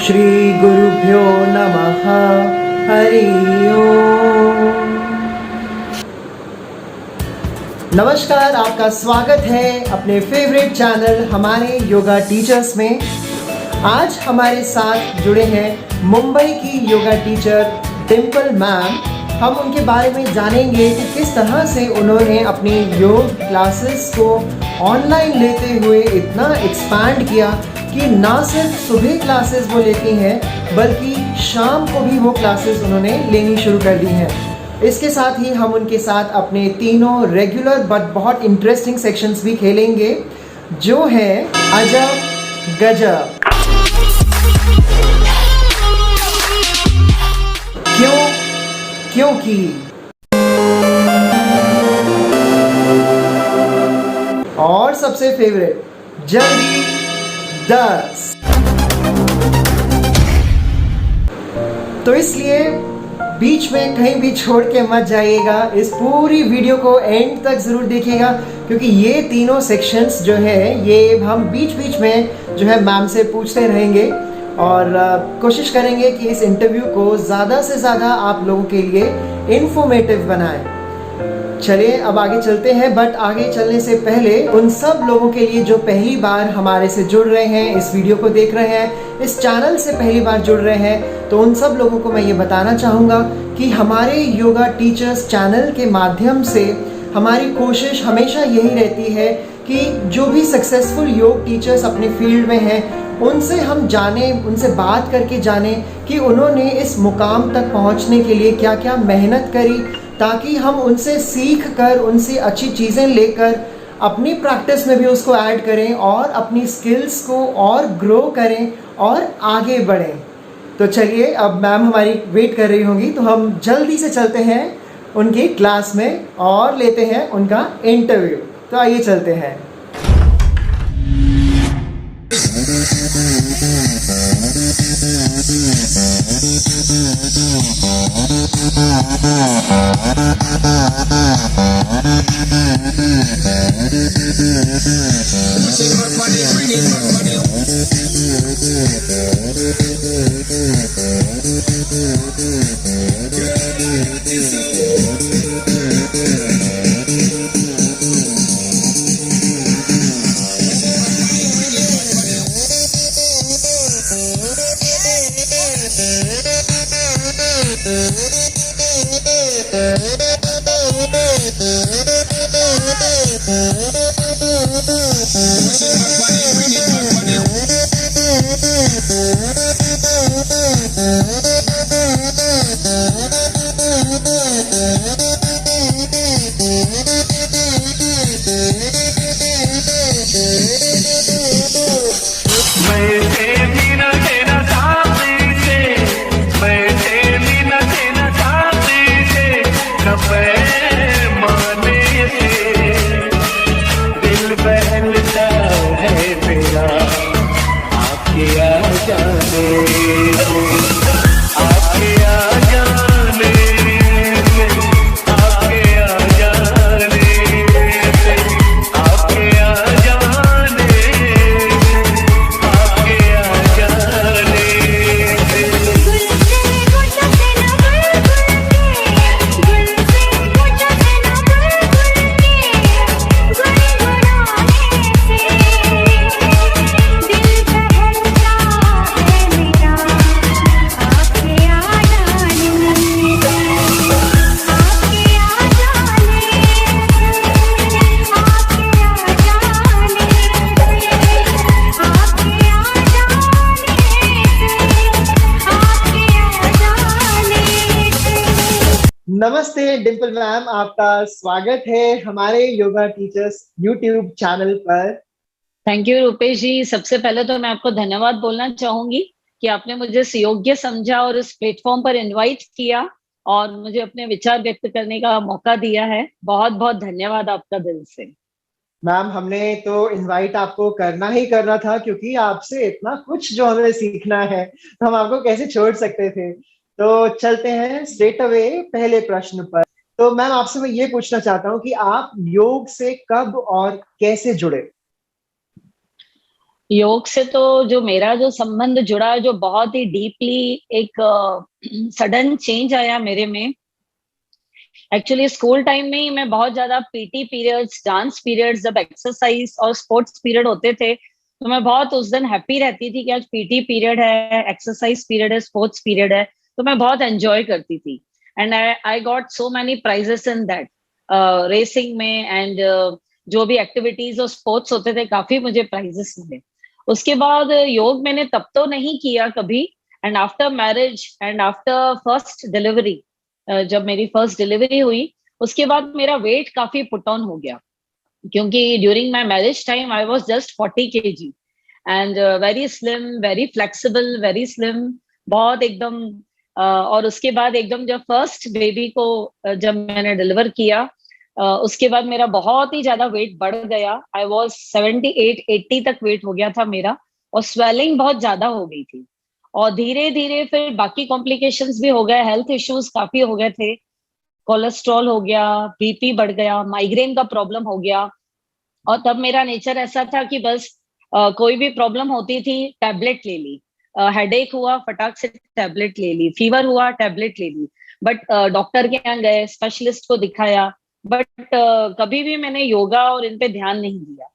श्री गुरुभ्यो नमः। हरि ओम। नमस्कार, आपका स्वागत है अपने फेवरेट चैनल हमारे योगा टीचर्स में। आज हमारे साथ जुड़े हैं मुंबई की योगा टीचर डिम्पल मैम। हम उनके बारे में जानेंगे कि किस तरह से उन्होंने अपनी योग क्लासेस को ऑनलाइन लेते हुए इतना एक्सपैंड किया कि ना सिर्फ सुबह क्लासेस वो लेती हैं बल्कि शाम को भी वो क्लासेस उन्होंने लेनी शुरू कर दी हैं। इसके साथ ही हम उनके साथ अपने तीनों रेगुलर बट बहुत इंटरेस्टिंग सेक्शंस भी खेलेंगे, जो है अजब गजब। क्योंकि और सबसे फेवरेट जल्दी 10। तो इसलिए बीच में कहीं भी छोड़ के मत जाइएगा, इस पूरी वीडियो को एंड तक ज़रूर देखिएगा, क्योंकि ये तीनों सेक्शंस जो है ये हम बीच बीच में जो है मैम से पूछते रहेंगे और कोशिश करेंगे कि इस इंटरव्यू को ज़्यादा से ज़्यादा आप लोगों के लिए इन्फॉर्मेटिव बनाएं। चलिए अब आगे चलते हैं, बट आगे चलने से पहले उन सब लोगों के लिए जो पहली बार हमारे से जुड़ रहे हैं, इस वीडियो को देख रहे हैं, इस चैनल से पहली बार जुड़ रहे हैं, तो उन सब लोगों को मैं ये बताना चाहूँगा कि हमारे योगा टीचर्स चैनल के माध्यम से हमारी कोशिश हमेशा यही रहती है कि जो भी सक्सेसफुल योग टीचर्स अपने फील्ड में हैं उनसे हम जानें, उनसे बात करके जानें कि उन्होंने इस मुकाम तक पहुँचने के लिए क्या क्या मेहनत करी, ताकि हम उनसे सीख कर, उनसे अच्छी चीज़ें लेकर अपनी प्रैक्टिस में भी उसको ऐड करें और अपनी स्किल्स को और ग्रो करें और आगे बढ़ें। तो चलिए, अब मैम हमारी वेट कर रही होंगी, तो हम जल्दी से चलते हैं उनकी क्लास में और लेते हैं उनका इंटरव्यू। तो आइए चलते हैं। नमस्ते डिम्पल मैम, आपका स्वागत है हमारे योगा टीचर्स यूट्यूब चैनल पर। थैंक यू रूपेश जी। सबसे पहले तो मैं आपको धन्यवाद बोलना चाहूंगी कि आपने मुझे सुयोग्य समझा और इस प्लेटफॉर्म पर इनवाइट किया और मुझे अपने विचार व्यक्त करने का मौका दिया है। बहुत बहुत धन्यवाद आपका दिल से। मैम, हमने तो इनवाइट आपको करना ही करना था, क्योंकि आपसे इतना कुछ जो हमें सीखना है, तो हम आपको कैसे छोड़ सकते थे। तो चलते हैं स्ट्रेट अवे पहले प्रश्न पर। तो मैम, आपसे मैं ये पूछना चाहता हूँ कि आप योग से कब और कैसे जुड़े? योग से तो जो मेरा जो संबंध जुड़ा, जो बहुत ही डीपली एक सडन चेंज आया मेरे में। एक्चुअली स्कूल टाइम में ही मैं बहुत ज्यादा पीटी पीरियड्स, डांस पीरियड्स, जब एक्सरसाइज और स्पोर्ट्स पीरियड होते थे, तो मैं बहुत उस दिन हैप्पी रहती थी कि आज पीटी पीरियड है, एक्सरसाइज पीरियड है, स्पोर्ट्स पीरियड है। तो मैं बहुत एंजॉय करती थी। And I got so many prizes in that, racing में एंड जो भी एक्टिविटीज और स्पोर्ट्स होते थे, काफी मुझे प्राइजेस मिले। उसके बाद योग मैंने तब तो नहीं किया कभी। And after marriage and after first delivery, जब मेरी फर्स्ट डिलीवरी हुई, उसके बाद मेरा वेट काफी पुट ऑन हो गया। क्योंकि during my marriage time I was just 40 kg and very slim, very flexible, very slim, बहुत एकदम। और उसके बाद एकदम जब फर्स्ट बेबी को जब मैंने डिलीवर किया, उसके बाद मेरा बहुत ही ज्यादा वेट बढ़ गया। आई वाज 78-80 तक वेट हो गया था मेरा, और स्वेलिंग बहुत ज्यादा हो गई थी। और धीरे धीरे फिर बाकी कॉम्प्लिकेशंस भी हो गए, हेल्थ इश्यूज काफी हो गए थे। कोलेस्ट्रॉल हो गया, बीपी बढ़ गया, माइग्रेन का प्रॉब्लम हो गया। और तब मेरा नेचर ऐसा था कि बस कोई भी प्रॉब्लम होती थी, टैबलेट ले ली। हेडेक हुआ, फटाक से टैबलेट ले ली, फीवर हुआ, टैबलेट ले ली। बट डॉक्टर के यहाँ गए, स्पेशलिस्ट को दिखाया, बट कभी भी मैंने योगा और इन पे ध्यान नहीं दिया।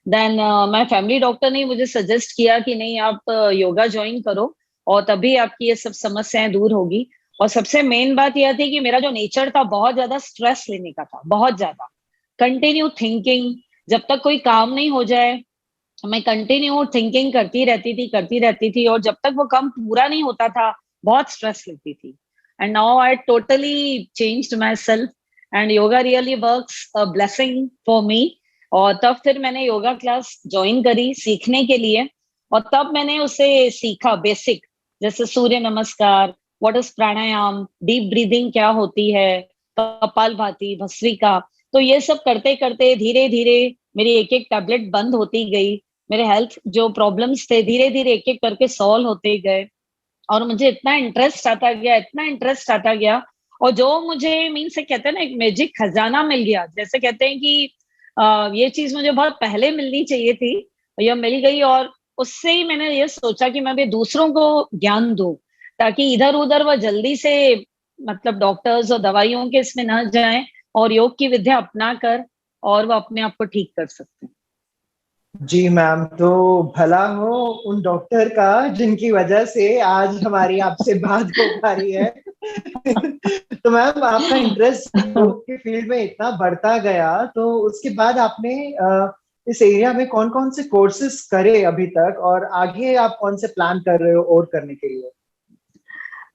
देन माय फैमिली डॉक्टर ने मुझे सजेस्ट किया कि नहीं, आप योगा ज्वाइन करो, और तभी आपकी ये सब समस्याएं दूर होगी। और सबसे मेन बात यह थी कि मेरा जो नेचर था, बहुत ज्यादा स्ट्रेस लेने का था, बहुत ज्यादा कंटिन्यू थिंकिंग। जब तक कोई काम नहीं हो जाए, मैं कंटिन्यू थिंकिंग करती रहती थी, और जब तक वो काम पूरा नहीं होता था, बहुत स्ट्रेस लेती थी। And now I totally changed my self, and yoga really works a blessing for me. और तब फिर मैंने योगा क्लास ज्वाइन करी सीखने के लिए। और तब मैंने उसे सीखा बेसिक, जैसे सूर्य नमस्कार, what is pranayama, deep breathing क्या होती है, कपालभाति, भस्त्रिका। तो ये सब करते करते धीरे धीरे मेरी एक एक टैबलेट बंद होती गई। मेरे हेल्थ जो प्रॉब्लम्स थे, धीरे धीरे एक एक करके सॉल्व होते गए। और मुझे इतना इंटरेस्ट आता गया, इतना इंटरेस्ट आता गया। और जो मुझे मीन से कहते हैं ना, एक मैजिक खजाना मिल गया, जैसे कहते हैं कि ये चीज मुझे बहुत पहले मिलनी चाहिए थी, यह मिल गई। और उससे ही मैंने ये सोचा कि मैं भी दूसरों को ज्ञान दूं, ताकि इधर उधर वह जल्दी से, मतलब डॉक्टर्स और दवाइयों के इसमें ना जाएं, और योग की विद्या अपना कर और वो अपने आप को ठीक कर सकते हैं। जी मैम, तो भला हो उन डॉक्टर का जिनकी वजह से आज हमारी आपसे बात हो पा रही है। तो मैम, आपका इंटरेस्ट योग के फील्ड में इतना बढ़ता गया, तो उसके बाद आपने इस एरिया में कौन कौन से कोर्सेज करे अभी तक, और आगे आप कौन से प्लान कर रहे हो और करने के लिए?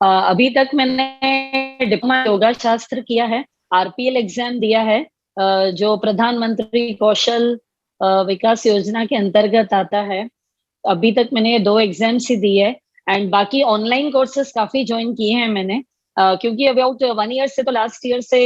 अभी तक मैंने डिप्लोमा योगा शास्त्र किया है, आरपीएल एग्जाम दिया है, जो प्रधानमंत्री कौशल विकास योजना के अंतर्गत आता है। अभी तक मैंने ये दो एग्जाम्स ही दिए है। एंड बाकी ऑनलाइन कोर्सेज काफी ज्वाइन किए हैं मैंने, क्योंकि अबाउट 1 ईयर से, तो लास्ट ईयर से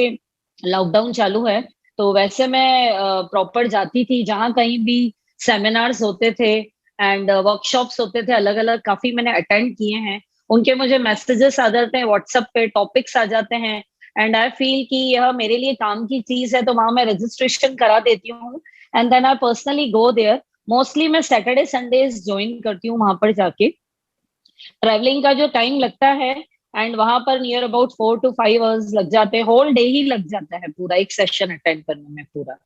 लॉकडाउन चालू है। तो वैसे मैं प्रॉपर जाती थी, जहाँ कहीं भी सेमिनार्स होते थे एंड वर्कशॉप्स होते थे, अलग अलग काफी मैंने अटेंड किए हैं। उनके मुझे मैसेजेस आ जाते हैं व्हाट्सएप पे, टॉपिक्स आ जाते हैं। एंड आई फील कि यह मेरे लिए काम की चीज है, तो वहां मैं रजिस्ट्रेशन करा देती हूँ। And then I personally go there. Mostly मैं सैटरडे संडेज ज्वाइन करती हूँ वहां पर जाके। ट्रैवलिंग का जो टाइम लगता है, एंड वहां पर नियर अबाउट 4 to 5 आवर्स लग जाते हैं, होल डे ही लग जाता है पूरा एक सेशन अटेंड करने में, पूरा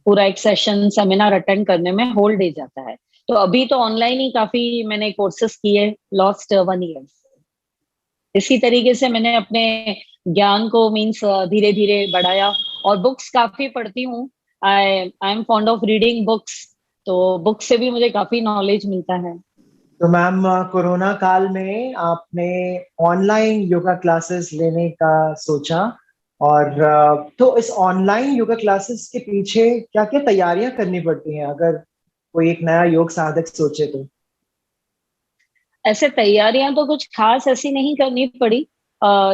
पूरा एक सेशन सेमिनार अटेंड करने में होल डे जाता है। तो अभी तो ऑनलाइन ही काफी मैंने कोर्सेस किए लास्ट 1 ईयर। इसी तरीके से मैंने अपने ज्ञान को मीन्स धीरे धीरे बढ़ाया। और बुक्स काफी पढ़ती हूँ। I am fond of reading books. तो बुक से भी मुझे काफी नॉलेज मिलता है। तो मैम, कोरोना काल में आपने ऑनलाइन योगा क्लासेस लेने का सोचा, और तो इस ऑनलाइन योगा क्लासेस के पीछे क्या क्या तैयारियां करनी पड़ती हैं, अगर कोई एक नया योग साधक सोचे तो? ऐसे तैयारियां तो कुछ खास ऐसी नहीं करनी पड़ी।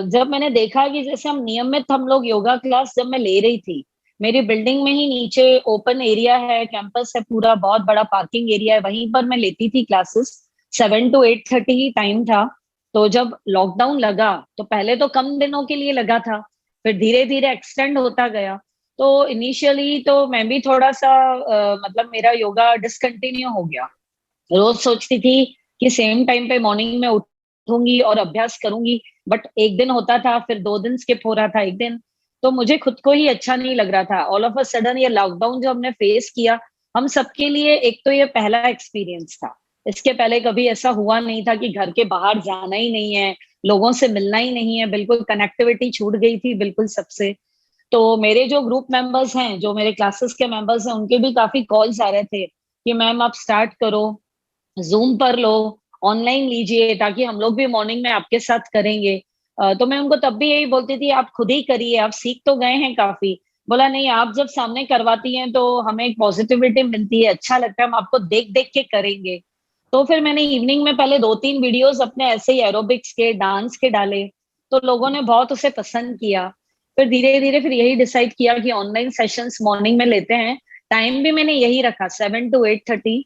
जब मैंने देखा कि जैसे हम लोग योगा क्लास जब मैं ले रही थी, मेरी बिल्डिंग में ही नीचे ओपन एरिया है, कैंपस है पूरा, बहुत बड़ा पार्किंग एरिया है, वहीं पर मैं लेती थी क्लासेस। 7 to 8:30 ही टाइम था। तो जब लॉकडाउन लगा, तो पहले तो कम दिनों के लिए लगा था, फिर धीरे धीरे एक्सटेंड होता गया। तो इनिशियली तो मैं भी थोड़ा सा मतलब मेरा योगा डिसकंटिन्यू हो गया। रोज सोचती थी कि सेम टाइम पे मॉर्निंग में उठूंगी और अभ्यास करूंगी, बट एक दिन होता था, फिर 2 दिन स्किप हो रहा था, एक दिन। तो मुझे खुद को ही अच्छा नहीं लग रहा था। ऑल ऑफ अ सडन ये लॉकडाउन जो हमने फेस किया, हम सबके लिए एक तो ये पहला एक्सपीरियंस था। इसके पहले कभी ऐसा हुआ नहीं था कि घर के बाहर जाना ही नहीं है, लोगों से मिलना ही नहीं है, बिल्कुल कनेक्टिविटी छूट गई थी बिल्कुल सबसे। तो मेरे जो ग्रुप मेंबर्स हैं, जो मेरे क्लासेस के मेंबर्स हैं, उनके भी काफी कॉल्स आ रहे थे कि मैम आप स्टार्ट करो, जूम पर लो, ऑनलाइन लीजिए, ताकि हम लोग भी मॉर्निंग में आपके साथ करेंगे। तो मैं उनको तब भी यही बोलती थी, आप खुद ही करिए, आप सीख तो गए हैं काफी। बोला नहीं, आप जब सामने करवाती हैं तो हमें एक पॉजिटिविटी मिलती है, अच्छा लगता है, हम आपको देख देख के करेंगे। तो फिर मैंने इवनिंग में पहले 2-3 वीडियोस अपने ऐसे ही एरोबिक्स के, डांस के डाले, तो लोगों ने बहुत उसे पसंद किया। फिर धीरे धीरे फिर यही डिसाइड किया कि ऑनलाइन सेशंस मॉर्निंग में लेते हैं। टाइम भी मैंने यही रखा, 7 to 8:30।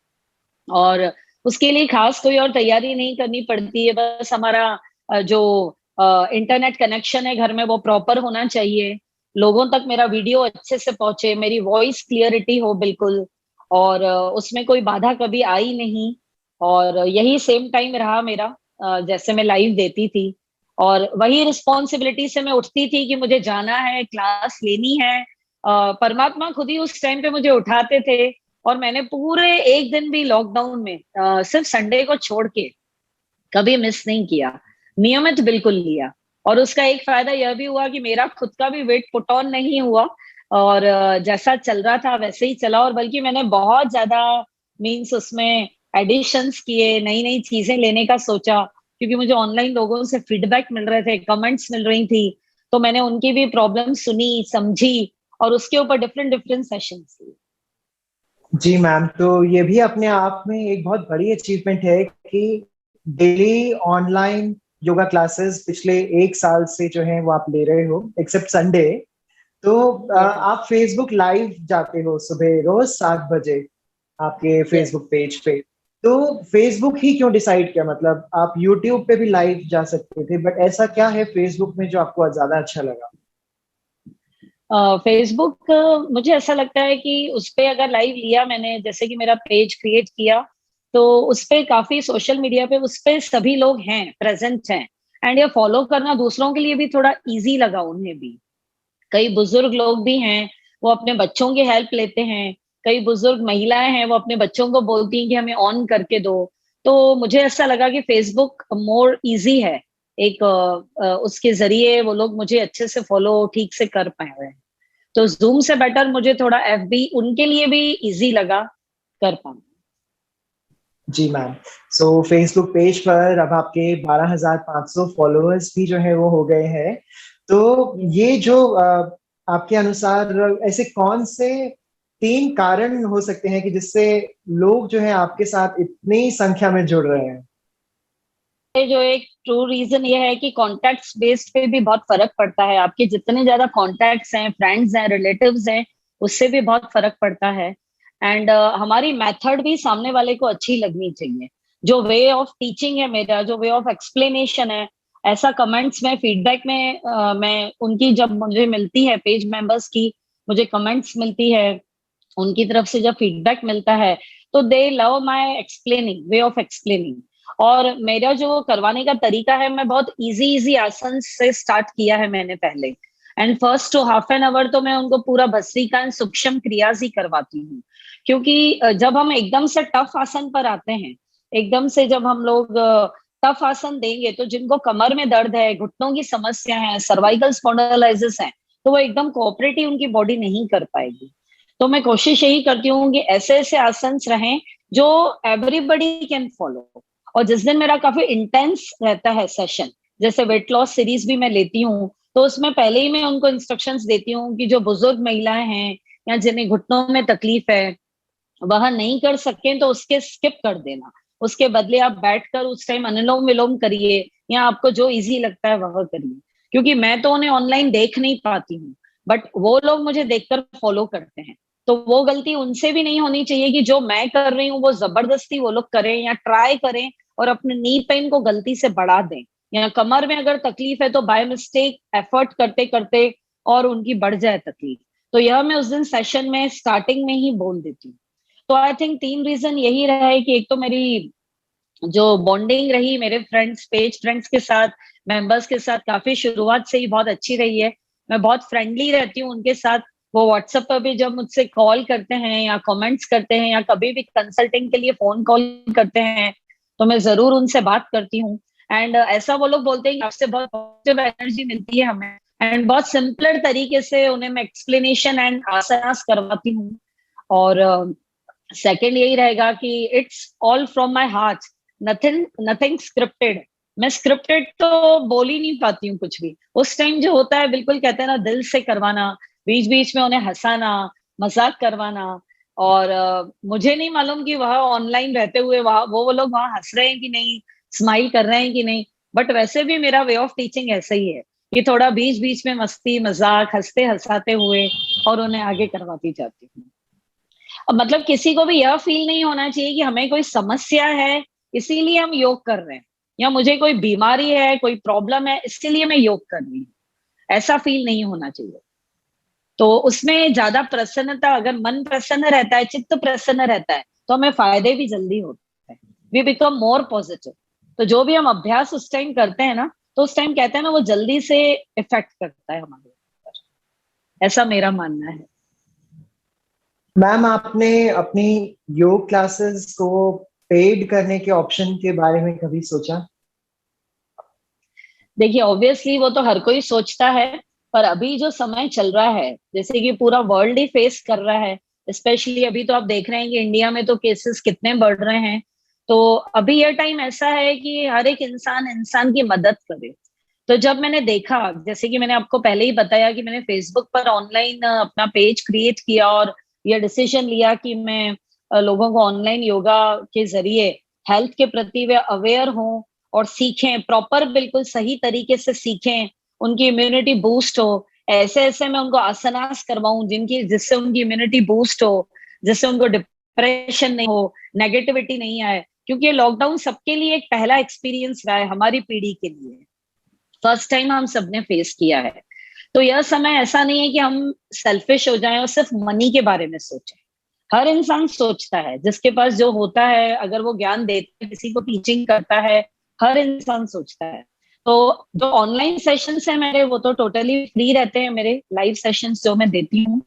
और उसके लिए खास कोई और तैयारी नहीं करनी पड़ती है, बस हमारा जो इंटरनेट कनेक्शन है घर में वो प्रॉपर होना चाहिए, लोगों तक मेरा वीडियो अच्छे से पहुंचे, मेरी वॉइस क्लियरिटी हो बिल्कुल, और उसमें कोई बाधा कभी आई नहीं। और यही सेम टाइम रहा मेरा, जैसे मैं लाइव देती थी, और वही रिस्पॉन्सिबिलिटी से मैं उठती थी कि मुझे जाना है, क्लास लेनी है। परमात्मा खुद ही उस टाइम पे मुझे उठाते थे। और मैंने पूरे एक दिन भी लॉकडाउन में सिर्फ संडे को छोड़ के कभी मिस नहीं किया, नियमित बिल्कुल लिया। और उसका एक फायदा यह भी हुआ कि मेरा खुद का भी वेट पुट ऑन नहीं हुआ, और जैसा चल रहा था वैसे ही चला, और बल्कि मैंने बहुत ज्यादा मीन्स उसमें एडिशंस किए, नई नई चीजें लेने का सोचा, क्योंकि मुझे ऑनलाइन लोगों से फीडबैक मिल रहे थे, कमेंट्स मिल रही थी, तो मैंने उनकी भी प्रॉब्लम सुनी, समझी, और उसके ऊपर डिफरेंट डिफरेंट सेशंस लिए। जी मैम, तो ये भी अपने आप में एक बहुत बड़ी अचीवमेंट है कि डेली ऑनलाइन योगा क्लासेस पिछले 1 साल से जो है वो आप ले रहे हो, एक्सेप्ट संडे। तो यस। आप फेसबुक लाइव जाते हो सुबह रोज 7 बजे आपके यस। फेसबुक पेज पे। तो फेसबुक ही क्यों डिसाइड किया? मतलब आप यूट्यूब पे भी लाइव जा सकते थे, बट ऐसा क्या है फेसबुक में जो आपको ज्यादा अच्छा लगा? फेसबुक, मुझे ऐसा लगता है कि उस पे अगर लाइव लिया मैंने, जैसे कि मेरा पेज क्रिएट किया, तो उस पे काफी सोशल मीडिया पे उस पे सभी लोग हैं, प्रेजेंट हैं, एंड ये फॉलो करना दूसरों के लिए भी थोड़ा इजी लगा उन्हें भी। कई बुजुर्ग लोग भी हैं, वो अपने बच्चों की हेल्प लेते हैं। कई बुजुर्ग महिलाएं हैं, वो अपने बच्चों को बोलती हैं कि हमें ऑन करके दो। तो मुझे ऐसा लगा कि फेसबुक मोर इजी है, एक उसके जरिए वो लोग मुझे अच्छे से फॉलो ठीक से कर पाए हुए हैं। तो जूम से बेटर मुझे थोड़ा एफबी उनके लिए भी इजी लगा कर पाना। जी मैम। सो फेसबुक पेज पर अब आपके 12,500 फॉलोअर्स भी जो है वो हो गए हैं। तो ये जो आपके अनुसार ऐसे कौन से 3 कारण हो सकते हैं कि जिससे लोग जो है आपके साथ इतनी संख्या में जुड़ रहे हैं? ये जो एक ट्रू रीजन ये है कि कॉन्टैक्ट्स बेस्ड पे भी बहुत फर्क पड़ता है, आपके जितने ज्यादा कॉन्टैक्ट्स हैं, फ्रेंड्स हैं, रिलेटिव्स हैं, उससे भी बहुत फर्क पड़ता है। एंड हमारी मेथड भी सामने वाले को अच्छी लगनी चाहिए। जो वे ऑफ टीचिंग है मेरा, जो वे ऑफ एक्सप्लेनेशन है, ऐसा कमेंट्स में, फीडबैक में मैं उनकी जब मुझे मिलती है, पेज मेंबर्स की मुझे कमेंट्स मिलती है, उनकी तरफ से जब फीडबैक मिलता है, तो दे love my explaining, way of explaining. और मेरा जो करवाने का तरीका है, मैं बहुत इजी इजी आसन से स्टार्ट किया है मैंने पहले। And first two half an hour तो मैं उनको पूरा भस्त्रिका एंड सूक्ष्म क्रियाज ही करवाती हूँ, क्योंकि जब हम एकदम से टफ आसन पर आते हैं, एकदम से जब हम लोग टफ आसन देंगे, तो जिनको कमर में दर्द है, घुटनों की समस्या है, सर्वाइकल स्पॉन्डिलोलिसिस है, तो वो एकदम कोऑपरेटिव उनकी बॉडी नहीं कर पाएगी। तो मैं कोशिश यही करती हूँ कि ऐसे ऐसे आसन रहें जो एवरीबडी कैन फॉलो। और जिस दिन मेरा काफी इंटेंस रहता है सेशन, जैसे वेट लॉस सीरीज भी मैं लेती हूँ, तो उसमें पहले ही मैं उनको इंस्ट्रक्शंस देती हूँ कि जो बुजुर्ग महिलाएं हैं या जिन्हें घुटनों में तकलीफ है, वह नहीं कर सकें तो उसके स्किप कर देना। उसके बदले आप बैठकर उस टाइम अनुलोम विलोम करिए, या आपको जो इजी लगता है वह करिए। क्योंकि मैं तो उन्हें ऑनलाइन देख नहीं पाती हूँ, बट वो लोग मुझे देखकर फॉलो करते हैं। तो वो गलती उनसे भी नहीं होनी चाहिए कि जो मैं कर रही हूँ वो जबरदस्ती वो लोग करें या ट्राई करें और अपने नी पेन को गलती से बढ़ा दें, या कमर में अगर तकलीफ है तो बाय मिस्टेक एफर्ट करते करते और उनकी बढ़ जाए तकलीफ। तो यह मैं उस दिन सेशन में स्टार्टिंग में ही बोल देती हूँ। तो आई थिंक 3 रीजन यही रहा है कि एक तो मेरी जो बॉन्डिंग रही मेरे फ्रेंड्स, पेज फ्रेंड्स के साथ, मेंबर्स के साथ काफी शुरुआत से ही बहुत अच्छी रही है। मैं बहुत फ्रेंडली रहती हूँ उनके साथ। वो व्हाट्सएप पर भी जब मुझसे कॉल करते हैं या कमेंट्स करते हैं या कभी भी कंसल्टिंग के लिए फोन कॉल करते हैं, तो मैं जरूर उनसे बात करती हूँ। एंड ऐसा वो लोग बोलते हैं कि आपसे बहुत पॉजिटिव एनर्जी मिलती है हमें, एंड बहुत सिंपलर तरीके से उन्हें मैं एक्सप्लेनेशन एंड आसनास करवाती हूँ। और सेकंड यही रहेगा कि it's all from my heart, nothing nothing scripted. मैं स्क्रिप्टेड तो बोल ही नहीं पाती हूँ कुछ भी। उस टाइम जो होता है बिल्कुल कहते हैं ना दिल से करवाना, बीच बीच में उन्हें हंसाना, मजाक करवाना। और मुझे नहीं मालूम कि वह ऑनलाइन रहते हुए वहां वो लोग वहां हंस रहे हैं कि नहीं, स्माइल कर रहे हैं कि नहीं, बट वैसे भी मेरा वे ऑफ टीचिंग ऐसा ही है कि थोड़ा बीच बीच में मस्ती मजाक हंसते हंसाते हुए और उन्हें आगे करवाती जाती हूँ। अब मतलब किसी को भी यह फील नहीं होना चाहिए कि हमें कोई समस्या है इसीलिए हम योग कर रहे हैं, या मुझे कोई बीमारी है, कोई प्रॉब्लम है इसीलिए मैं योग कर रही हूँ, ऐसा फील नहीं होना चाहिए। तो उसमें ज्यादा प्रसन्नता, अगर मन प्रसन्न रहता है, चित्त प्रसन्न रहता है, तो हमें फायदे भी जल्दी होते हैं, वी बिकम मोर पॉजिटिव। तो जो भी हम अभ्यास उस टाइम करते हैं ना, तो उस टाइम कहते हैं ना वो जल्दी से इफेक्ट करता है हमारे ऊपर, ऐसा मेरा मानना है। मैम, आपने अपनी योग क्लासेस को पेड करने के ऑप्शन के बारे में कभी सोचा? देखिए ऑब्वियसली वो तो हर कोई सोचता है, पर अभी जो समय चल रहा है, जैसे कि पूरा वर्ल्ड ही फेस कर रहा है, स्पेशली अभी तो आप देख रहे हैं कि इंडिया में तो केसेस कितने बढ़ रहे हैं। तो अभी यह टाइम ऐसा है कि हर एक इंसान इंसान की मदद करे। तो जब मैंने देखा, जैसे कि मैंने आपको पहले ही बताया कि मैंने फेसबुक पर ऑनलाइन अपना पेज क्रिएट किया और यह डिसीजन लिया कि मैं लोगों को ऑनलाइन योगा के जरिए हेल्थ के प्रति वे अवेयर हों और सीखें, प्रॉपर बिल्कुल सही तरीके से सीखें, उनकी इम्यूनिटी बूस्ट हो। ऐसे ऐसे मैं उनको आसनास करवाऊं जिनकी जिससे उनकी इम्यूनिटी बूस्ट हो, जिससे उनको डिप्रेशन नहीं हो, नेगेटिविटी नहीं आए। क्योंकि ये लॉकडाउन सबके लिए एक पहला एक्सपीरियंस रहा है, हमारी पीढ़ी के लिए फर्स्ट टाइम हम सबने फेस किया है। तो यह समय ऐसा नहीं है कि हम सेल्फिश हो जाएं और सिर्फ मनी के बारे में सोचें। हर इंसान सोचता है, जिसके पास जो होता है, अगर वो ज्ञान देता है, किसी को टीचिंग करता है, हर इंसान सोचता है। तो जो ऑनलाइन सेशंस है मेरे, वो तो टोटली फ्री रहते हैं, मेरे लाइव सेशंस जो मैं देती हूँ।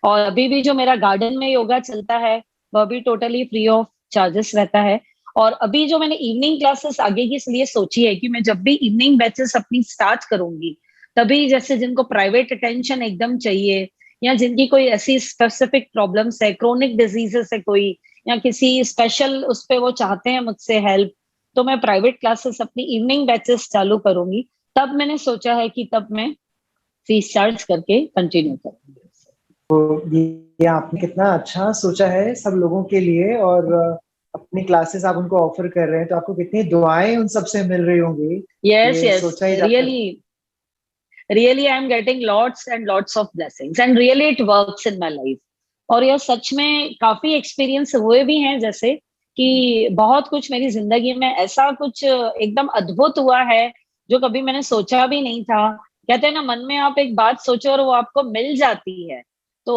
और अभी भी जो मेरा गार्डन में योगा चलता है, वह भी टोटली फ्री ऑफ चार्जेस रहता है। और अभी जो मैंने इवनिंग क्लासेस आगे की इसलिए सोची है कि मैं जब भी इवनिंग बैचेस अपनी स्टार्ट करूंगी, तभी जैसे जिनको प्राइवेट अटेंशन एकदम चाहिए, या जिनकी कोई ऐसी स्पेसिफिक प्रॉब्लम्स है, क्रोनिक डिजीजेस है कोई, या किसी स्पेशल उस पे वो चाहते हैं मुझसे हेल्प, तो मैं प्राइवेट क्लासेस अपनी इवनिंग बैचेस चालू करूंगी। तब मैंने सोचा है कि तब मैं फीस चार्ज करके कंटिन्यू करूंगी। तो ये आपने कितना अच्छा सोचा है सब लोगों के लिए, और अपनी क्लासेस आप उनको ऑफर कर रहे हैं, तो आपको कितनी दुआएं उन सबसे मिल रही होंगी, यस ये यस, सोचा ही जा सकता। Really I am getting lots and lots of blessings and really it works in my life. और यह सच में काफी एक्सपीरियंस हुए भी हैं, जैसे कि बहुत कुछ मेरी जिंदगी में ऐसा कुछ एकदम अद्भुत हुआ है जो कभी मैंने सोचा भी नहीं था। कहते हैं ना, मन में आप एक बात सोचो और वो आपको मिल जाती है। तो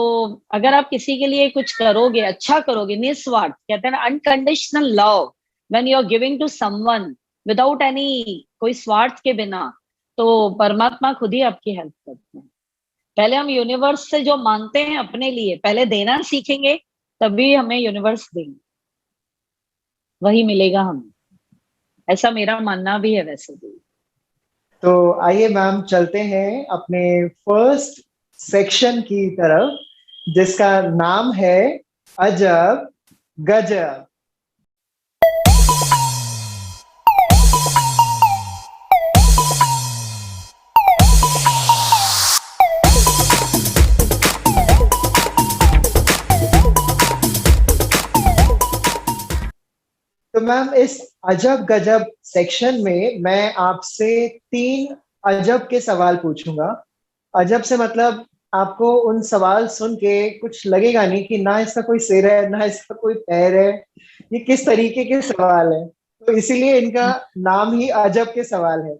अगर आप किसी के लिए कुछ करोगे, अच्छा करोगे, निस्वार्थ, कहते हैं ना unconditional love, when you are giving to someone without any, कोई स्वार्थ के बिना, तो परमात्मा खुद ही आपकी हेल्प करते हैं। पहले हम यूनिवर्स से जो मांगते हैं अपने लिए, पहले देना सीखेंगे, तभी हमें यूनिवर्स देंगे, वही मिलेगा हमें। ऐसा मेरा मानना भी है वैसे भी। तो आइए मैम, चलते हैं अपने फर्स्ट सेक्शन की तरफ, जिसका नाम है अजब गजब। तो मैम, इस अजब गजब सेक्शन में मैं आपसे 3 अजब के सवाल पूछूंगा। अजब से मतलब आपको उन सवाल सुन के कुछ लगेगा नहीं कि ना इसका कोई सिर है ना इसका कोई पैर है, ये किस तरीके के सवाल है। तो इसीलिए इनका नाम ही अजब के सवाल है।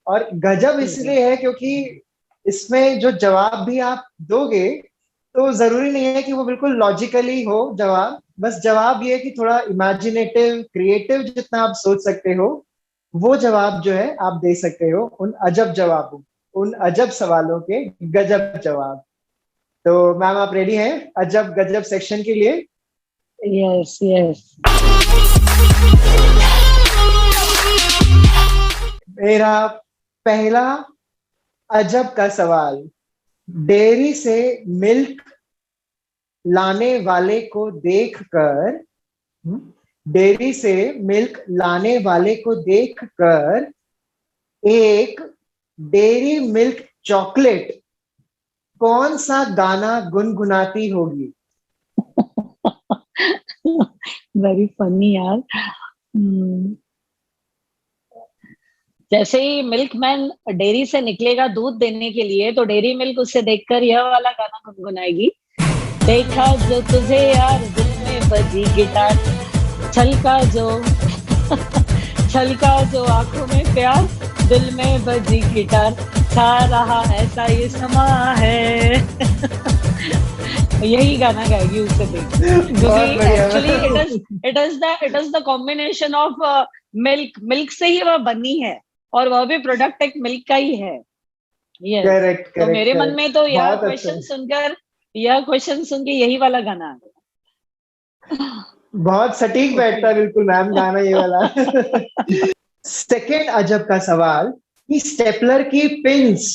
और गजब इसलिए है क्योंकि इसमें जो जवाब भी आप दोगे, तो जरूरी नहीं है कि वो बिल्कुल लॉजिकली हो जवाब, बस जवाब ये है कि थोड़ा इमेजिनेटिव क्रिएटिव जितना आप सोच सकते हो वो जवाब जो है आप दे सकते हो उन अजब जवाबों, उन अजब सवालों के गजब जवाब। तो मैम आप रेडी हैं अजब गजब सेक्शन के लिए? Yes yes. मेरा पहला अजब का सवाल, डेयरी से मिल्क लाने वाले को देखकर, डेयरी से मिल्क लाने वाले को देखकर एक डेयरी मिल्क चॉकलेट कौन सा गाना गुनगुनाती होगी? वेरी फनी यार। जैसे ही मिल्कमैन डेयरी से निकलेगा दूध देने के लिए, तो डेयरी मिल्क उसे देखकर यह वाला गाना गुनगुनाएगी। देखा जो तुझे यार दिल में बजी गिटार, छलका जो छलका जो आंखों में प्यार, दिल में बजी गिटार, छा रहा ऐसा ये समा है। यही गाना गाएगी उसे देख, क्योंकि actually it is the combination of milk से ही वह बनी है, और वह भी प्रोडक्ट एक मिल्क का ही है। यस, करेक्ट तो मेरे मन में तो यह बहुत क्वेश्चन अच्छा। सुनकर, यह क्वेश्चन सुन के यही वाला गाना आ गया। बहुत सटीक बैठता है बिल्कुल मैम गाना ये वाला। सेकेंड अजब का सवाल कि स्टेपलर की पिंस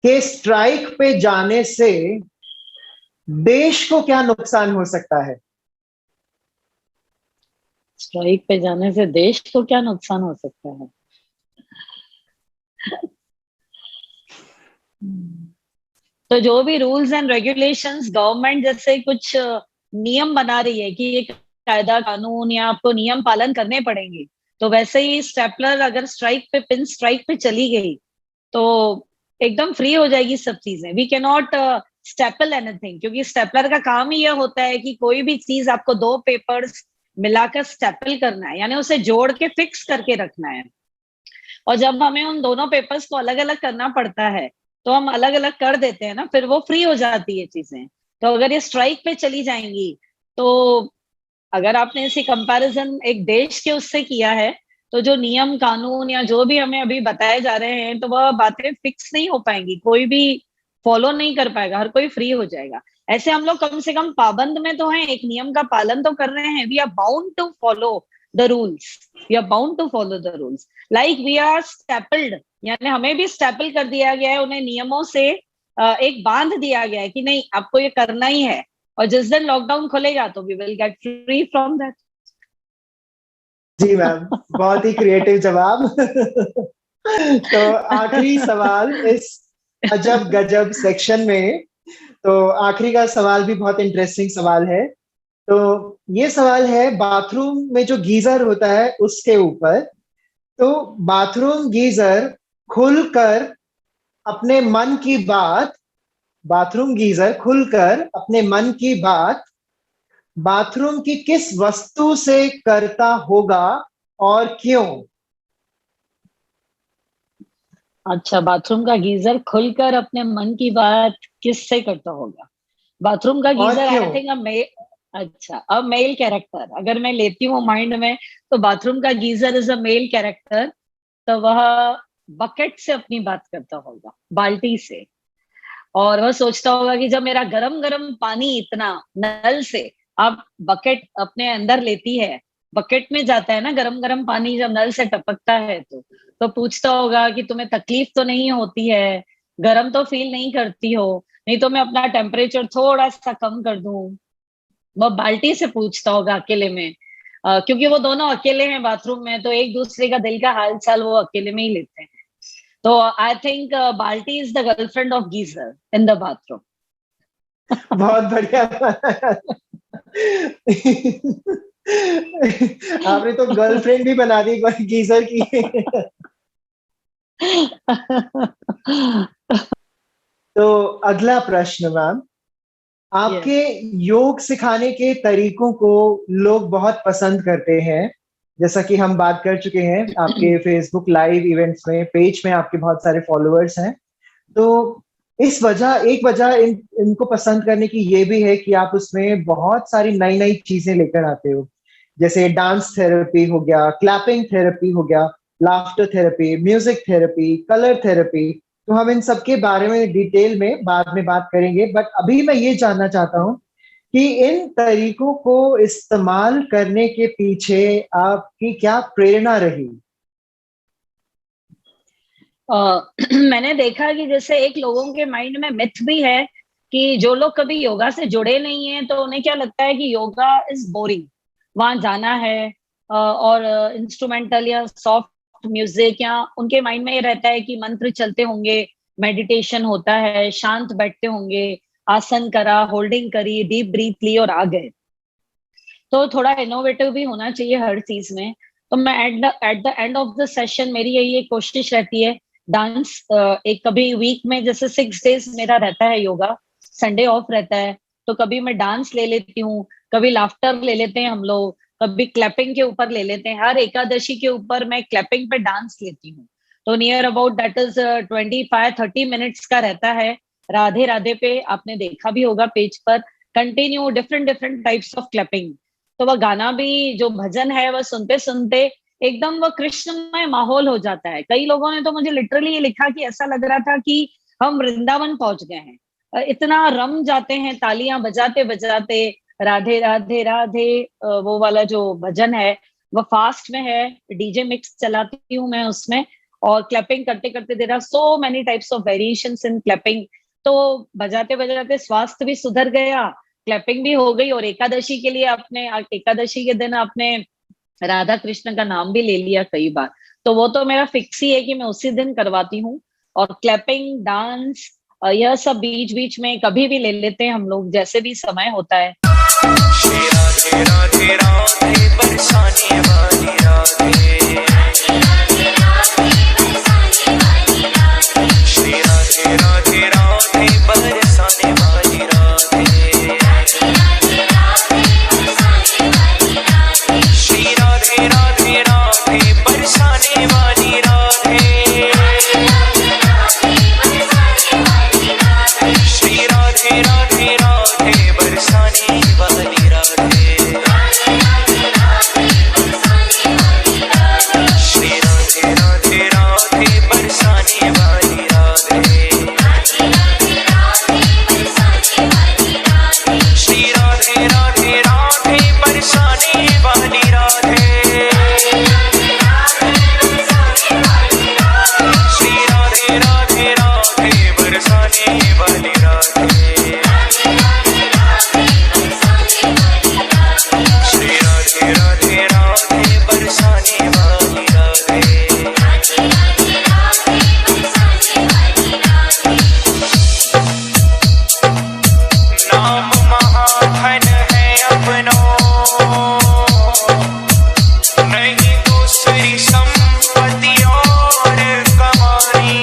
के स्ट्राइक पे जाने से देश को क्या नुकसान हो सकता है? स्ट्राइक पे जाने से देश को क्या नुकसान हो सकता है? तो जो भी रूल्स एंड रेगुलेशंस गवर्नमेंट जैसे कुछ नियम बना रही है कि ये कायदा कानून या आपको नियम पालन करने पड़ेंगे, तो वैसे ही स्टेपलर अगर स्ट्राइक पे, पिन स्ट्राइक पे चली गई तो एकदम फ्री हो जाएगी सब चीजें। We can not staple anything, क्योंकि स्टेपलर का काम ही यह होता है कि कोई भी चीज आपको दो पेपर्स मिलाकर स्टेपल करना है, यानी उसे जोड़ के फिक्स करके रखना है। और जब हमें उन दोनों पेपर्स को अलग अलग करना पड़ता है तो हम अलग अलग कर देते हैं ना, फिर वो फ्री हो जाती है चीजें। तो अगर ये स्ट्राइक पे चली जाएंगी, तो अगर आपने इसी कंपैरिजन एक देश के उससे किया है, तो जो नियम कानून या जो भी हमें अभी बताए जा रहे हैं, तो वह बातें फिक्स नहीं हो पाएंगी, कोई भी फॉलो नहीं कर पाएगा, हर कोई फ्री हो जाएगा। ऐसे हम लोग कम से कम पाबंद में तो हैं, एक नियम का पालन तो कर रहे हैं। We are bound to follow the rules, we are bound to follow the rules, like we are stapled, यानी हमें भी स्टेपल कर दिया गया है, उन्हें नियमों से एक बांध दिया गया है कि नहीं आपको ये करना ही है, और जिस दिन लॉकडाउन खुलेगा तो we will get free from that. जी मैम, बहुत ही क्रिएटिव जवाब। तो आखिरी सवाल इस अजब गजब सेक्शन में, तो आखिरी का सवाल भी बहुत इंटरेस्टिंग सवाल है। तो ये सवाल है बाथरूम में जो गीजर होता है उसके ऊपर। तो बाथरूम गीजर खुलकर अपने मन की बात, बाथरूम गीजर खुलकर अपने मन की बात बाथरूम की किस वस्तु से करता होगा और क्यों? अच्छा, बाथरूम का गीजर खुलकर अपने मन की बात किससे करता होगा? बाथरूम का और गीजर, क्यों? आई थिंक अच्छा, अब मेल कैरेक्टर अगर मैं लेती हूँ माइंड में, तो बाथरूम का geyser is a male character, तो वह बकेट से अपनी बात करता होगा, बाल्टी से। और वह सोचता होगा कि जब मेरा गरम गरम पानी इतना नल से, आप बकेट अपने अंदर लेती है, बकेट में जाता है ना गरम गरम पानी, जब नल से टपकता है तो पूछता होगा कि तुम्हें तकलीफ तो नहीं होती है, गरम तो फील नहीं करती हो, नहीं तो मैं अपना टेम्परेचर थोड़ा सा कम कर दूं। वह बाल्टी से पूछता होगा अकेले में, क्योंकि वो दोनों अकेले हैं बाथरूम में, तो एक दूसरे का दिल का हाल चाल वो अकेले में ही लेते हैं। तो आई थिंक बाल्टी is the girlfriend of geyser in the bathroom. बहुत बढ़िया। आपने तो गर्लफ्रेंड भी बना दी गीजर की। तो अगला प्रश्न मैम, आपके योग सिखाने के तरीकों को लोग बहुत पसंद करते हैं। जैसा कि हम बात कर चुके हैं, आपके फेसबुक लाइव इवेंट्स में, पेज में आपके बहुत सारे फॉलोअर्स हैं। तो एक वजह इनको पसंद करने की ये भी है कि आप उसमें बहुत सारी नई नई चीजें लेकर आते हो, जैसे डांस थेरेपी हो गया, क्लैपिंग थेरेपी हो गया, laughter therapy, music therapy, colour therapy. तो हम इन सब के बारे में डिटेल में बाद में बात करेंगे, बट अभी मैं ये जानना चाहता हूँ कि इन तरीकों को इस्तेमाल करने के पीछे आपकी क्या प्रेरणा रही? मैंने देखा कि जैसे एक लोगों के माइंड में मिथ भी है कि जो लोग कभी योगा से जुड़े नहीं हैं तो उन्हें क्या लगता है कि योगा इज बोरिंग, वहां जाना है और इंस्ट्रूमेंटल या सॉफ्ट म्यूजिक, या उनके माइंड में ये रहता है कि मंत्र चलते होंगे, मेडिटेशन होता है, शांत बैठते होंगे, आसन करा, होल्डिंग करी, डीप ब्रीथ ली और आ गए। तो थोड़ा इनोवेटिव भी होना चाहिए हर चीज में। तो मैं at the end of the session मेरी यही एक कोशिश रहती है, डांस एक कभी वीक में जैसे 6 डेज मेरा रहता है योगा, संडे ऑफ रहता है, तो कभी मैं डांस ले लेती हूँ, कभी लाफ्टर ले लेते हैं हम लोग, कभी क्लैपिंग के ऊपर ले लेते हैं। हर एकादशी के ऊपर मैं क्लैपिंग पे डांस लेती हूँ। तो near about that is 25-30 minutes का रहता है। राधे राधे पे आपने देखा भी होगा पेज पर, continue different different types of clapping. तो वह गाना भी जो भजन है वह सुनते सुनते एकदम वह कृष्णमय माहौल हो जाता है। कई लोगों ने तो मुझे लिटरली ये लिखा कि ऐसा लग रहा था कि हम वृंदावन पहुंच गए हैं। इतना रम जाते हैं तालियां बजाते बजाते। राधे राधे राधे वो वाला जो भजन है वह फास्ट में है, डीजे मिक्स चलाती हूँ मैं उसमें, और क्लैपिंग करते करते there are so many types of variations in clapping. तो बजाते बजाते स्वास्थ्य भी सुधर गया, क्लैपिंग भी हो गई, और एकादशी के लिए आपने एकादशी के दिन आपने राधा कृष्ण का नाम भी ले लिया कई बार। तो वो तो मेरा फिक्स ही है कि मैं उसी दिन करवाती हूँ। और क्लैपिंग, डांस, यह सब बीच बीच में कभी भी ले लेते हैं हम लोग, जैसे भी समय होता है। श्री राधे राधे राधे बरसाने वाली राधे, श्री राधे राधे राधे बरसाने वाली राधे, श्री राधे राधे राधे बरसाने वाली राधे, श्री राधे राधे राधे बरसाने वाली राधे, श्री राधे राधे राधे बरसाने वाली राधे, श्री राधे राधे राधे बरसाने वाली राधे, श्री राधे राधे राधे बरसाने वाली राधे, श्री राधे राधे राधे बरसाने वाली राधे। नाम महाधन है अपनो, नहीं दूसरी संपत्ति और कमानी,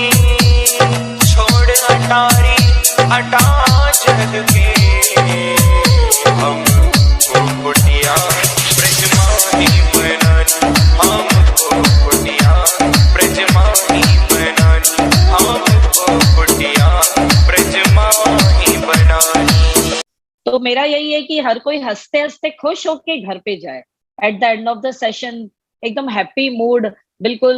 छोड़ अटारी हटा जग के, हमको कुटिया ब्रजमानी बनानी, हमको कुटिया ब्रजमानी बनानी, हमको कुटिया ब्रजमानी बनानी। तो मेरा यही है कि हर कोई हंसते हंसते खुश होके घर पे जाए at the end of the session, एकदम हैप्पी मूड, बिल्कुल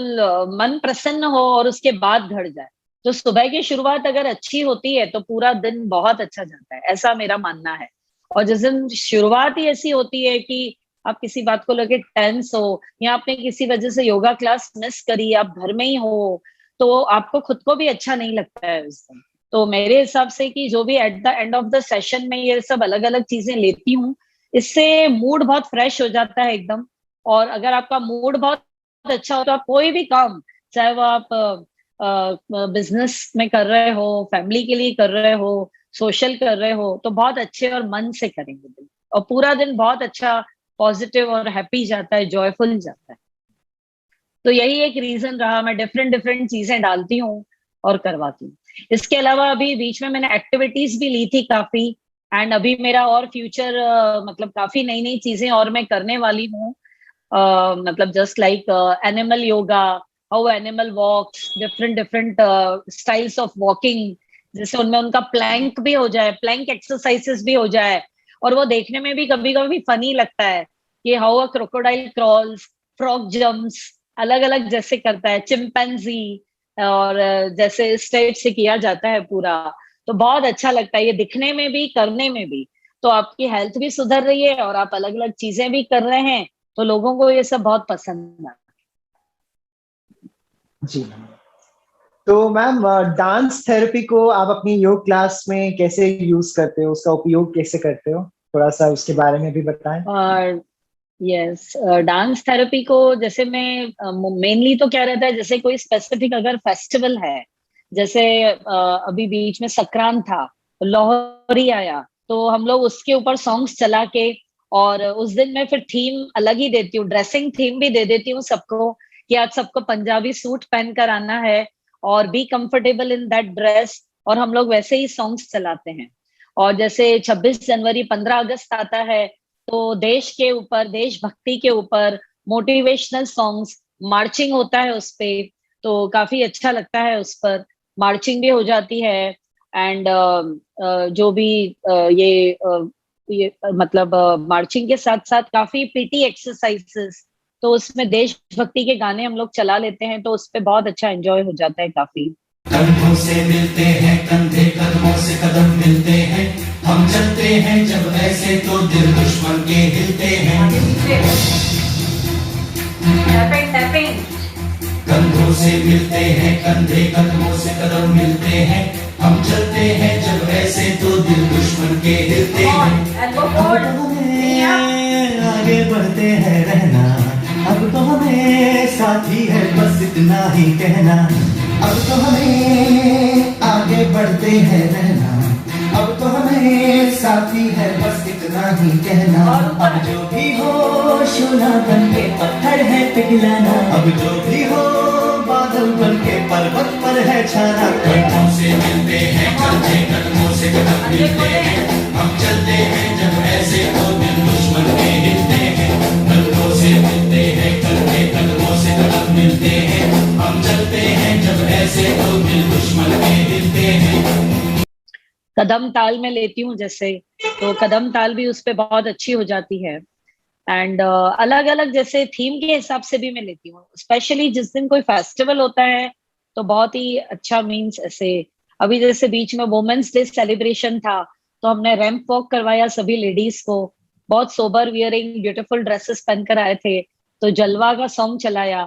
मन प्रसन्न हो, और उसके बाद घर जाए। तो सुबह की शुरुआत अगर अच्छी होती है तो पूरा दिन बहुत अच्छा जाता है, ऐसा मेरा मानना है। और जिस दिन शुरुआत ही ऐसी होती है कि आप किसी बात को लेके टेंस हो, या आपने किसी वजह से योगा क्लास मिस करी, आप घर में ही हो, तो आपको खुद को भी अच्छा नहीं लगता है उस दिन। तो मेरे हिसाब से कि जो भी at the end of the session में ये सब अलग अलग चीजें लेती हूँ, इससे मूड बहुत फ्रेश हो जाता है एकदम। और अगर आपका मूड बहुत अच्छा हो तो आप कोई भी काम, चाहे वो आप बिजनेस में कर रहे हो, फैमिली के लिए कर रहे हो, सोशल कर रहे हो, तो बहुत अच्छे और मन से करेंगे बिल्कुल। और पूरा दिन बहुत अच्छा पॉजिटिव और हैप्पी जाता है, जॉयफुल जाता है। तो यही एक रीजन रहा, मैं डिफरेंट डिफरेंट चीजें डालती हूँ और करवाती हूँ। इसके अलावा अभी बीच में मैंने एक्टिविटीज भी ली थी काफी, एंड अभी मेरा और फ्यूचर मतलब काफी नई नई चीजें और मैं करने वाली हूँ। मतलब just like animal yoga, how animal walks, different different styles of walking, जैसे उनमें उनका प्लैंक भी हो जाए, प्लैंक एक्सरसाइजेस भी हो जाए, और वो देखने में भी कभी कभी फनी लगता है कि how a crocodile crawls, frog jumps, अलग अलग जैसे करता है चिंपैंजी, और जैसे स्टेट से किया जाता है पूरा, तो बहुत अच्छा लगता है ये दिखने में भी करने में भी। तो आपकी हेल्थ भी सुधर रही है और आप अलग अलग चीजें भी कर रहे हैं, तो लोगों को ये सब बहुत पसंद है। जी मैम। तो मैम, डांस थेरेपी को आप अपनी योग क्लास में कैसे यूज करते हो, उसका उपयोग कैसे करते हो, थोड़ा सा उसके बारे में भी बताएं। और यस, डांस थेरेपी को जैसे मैं मेनली तो क्या रहता है, जैसे कोई स्पेसिफिक अगर फेस्टिवल है, जैसे अभी बीच में संक्रांत था, लोहरी आया, तो हम लोग उसके ऊपर सॉन्ग्स चला के, और उस दिन मैं फिर थीम अलग ही देती हूँ, ड्रेसिंग थीम भी दे देती हूँ सबको, कि आज सबको पंजाबी सूट पहन कर आना है और be comfortable in that dress, और हम लोग वैसे ही सॉन्ग्स चलाते हैं। और जैसे 26 जनवरी, 15 अगस्त आता है, तो देश के ऊपर, देशभक्ति के ऊपर मोटिवेशनल सॉन्ग्स, मार्चिंग होता है उस पे, तो काफी अच्छा लगता है, उस पर मार्चिंग भी हो जाती है। एंड जो भी ये मतलब मार्चिंग के साथ साथ काफी पीटी एक्सरसाइजेस, तो उसमें देशभक्ति के गाने हम लोग चला लेते हैं, तो उस पे बहुत अच्छा एंजॉय हो जाता है काफी। कंधों से मिलते हैं कंधे, कदमों से कदम मिलते हैं, हम चलते हैं जब ऐसे तो दिल दुश्मन के हिलते हैं। कंधों से मिलते हैं कंधे, कदमों से कदम मिलते हैं, हम चलते हैं जब ऐसे तो दिल दुश्मन के हिलते हैं। अब तो हमें आगे बढ़ते हैं रहना, अब तो हमें साथी है बस इतना ही कहना। अब तो हमें आगे बढ़ते हैं रहना, अब तो हमें साथी है बस इतना ही कहना। अब जो भी हो शोला बन के पत्थर है पिघलाना, अब जो भी हो बादल बन के पर्वत पर है छाना। कंधों से मिलते हैं कंधे, कदमों से कदम मिलते हैं, हम चलते हैं जब ऐसे तो दिल दुश्मन के हिलते हैं। कंधों से मिलते हैं कंधे, कदमों से कदम मिलते हैं, हम चलते हैं जब ऐसे तो दिल दुश्मन के हिलते हैं। कदम ताल में लेती हूँ जैसे, तो कदम ताल भी उस पे बहुत अच्छी हो जाती है। एंड अलग अलग जैसे थीम के हिसाब से भी मैं लेती हूँ, स्पेशली जिस दिन कोई फेस्टिवल होता है तो बहुत ही अच्छा, मीन्स ऐसे अभी जैसे बीच में वुमेन्स डे सेलिब्रेशन था, तो हमने रैंप वॉक करवाया सभी लेडीज को, बहुत सोबर वियरिंग ब्यूटीफुल ड्रेसेस पहनकर आए थे, तो जलवा का सॉन्ग चलाया,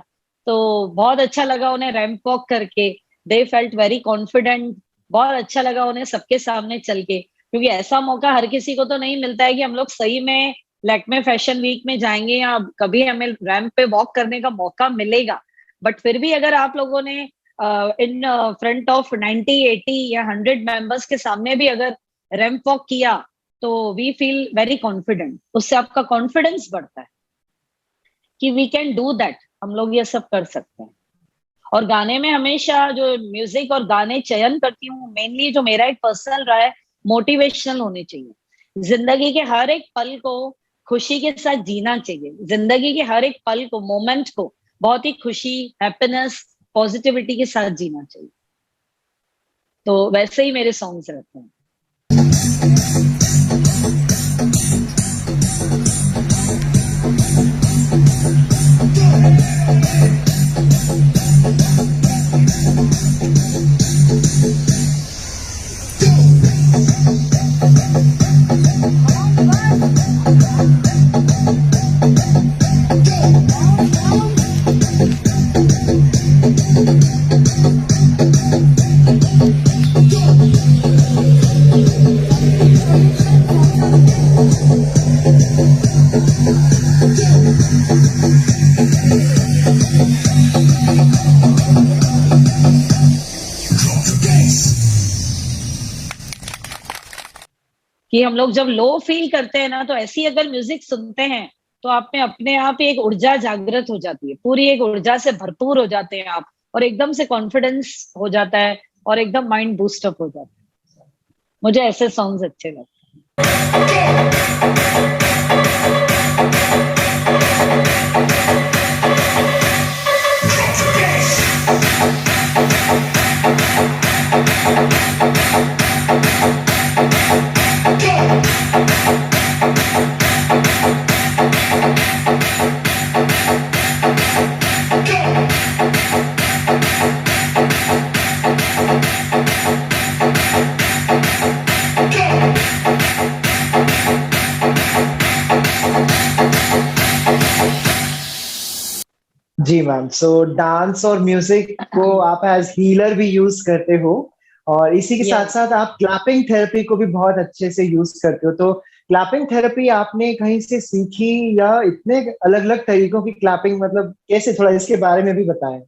तो बहुत अच्छा लगा उन्हें रैंप वॉक करके, दे फेल्ट वेरी कॉन्फिडेंट, बहुत अच्छा लगा उन्हें सबके सामने चल के, क्योंकि ऐसा मौका हर किसी को तो नहीं मिलता है कि हम लोग सही में लैक्मे फैशन वीक में जाएंगे या कभी हमें रैंप पे वॉक करने का मौका मिलेगा। बट फिर भी अगर आप लोगों ने इन फ्रंट ऑफ 90, 80 या 100 मेंबर्स के सामने भी अगर रैंप वॉक किया, तो वी फील वेरी कॉन्फिडेंट, उससे आपका कॉन्फिडेंस बढ़ता है कि वी कैन डू दैट, हम लोग ये सब कर सकते हैं। और गाने में हमेशा जो म्यूजिक और गाने चयन करती हूँ, मेनली जो मेरा एक पर्सनल रहा है, मोटिवेशनल होने चाहिए। जिंदगी के हर एक पल को खुशी के साथ जीना चाहिए, जिंदगी के हर एक पल को, मोमेंट को बहुत ही खुशी, हैप्पीनेस, पॉजिटिविटी के साथ जीना चाहिए। तो वैसे ही मेरे सॉन्ग्स रहते हैं। कि हम लोग जब लो फील करते हैं ना, तो ऐसी अगर म्यूजिक सुनते हैं तो आप में अपने आप ही एक ऊर्जा जागृत हो जाती है, पूरी एक ऊर्जा से भरपूर हो जाते हैं आप, और एकदम से कॉन्फिडेंस हो जाता है और एकदम माइंड बूस्ट अप हो जाता है। मुझे ऐसे सॉन्ग्स अच्छे लगते हैं। जी मैम, सो डांस और म्यूजिक को आप एज हीलर भी यूज करते हो, और इसी के साथ यस। साथ आप क्लैपिंग थेरेपी को भी बहुत अच्छे से यूज करते हो। तो क्लैपिंग थेरेपी आपने कहीं से सीखी, या इतने अलग अलग तरीकों की क्लैपिंग, मतलब कैसे, थोड़ा इसके बारे में भी बताएं।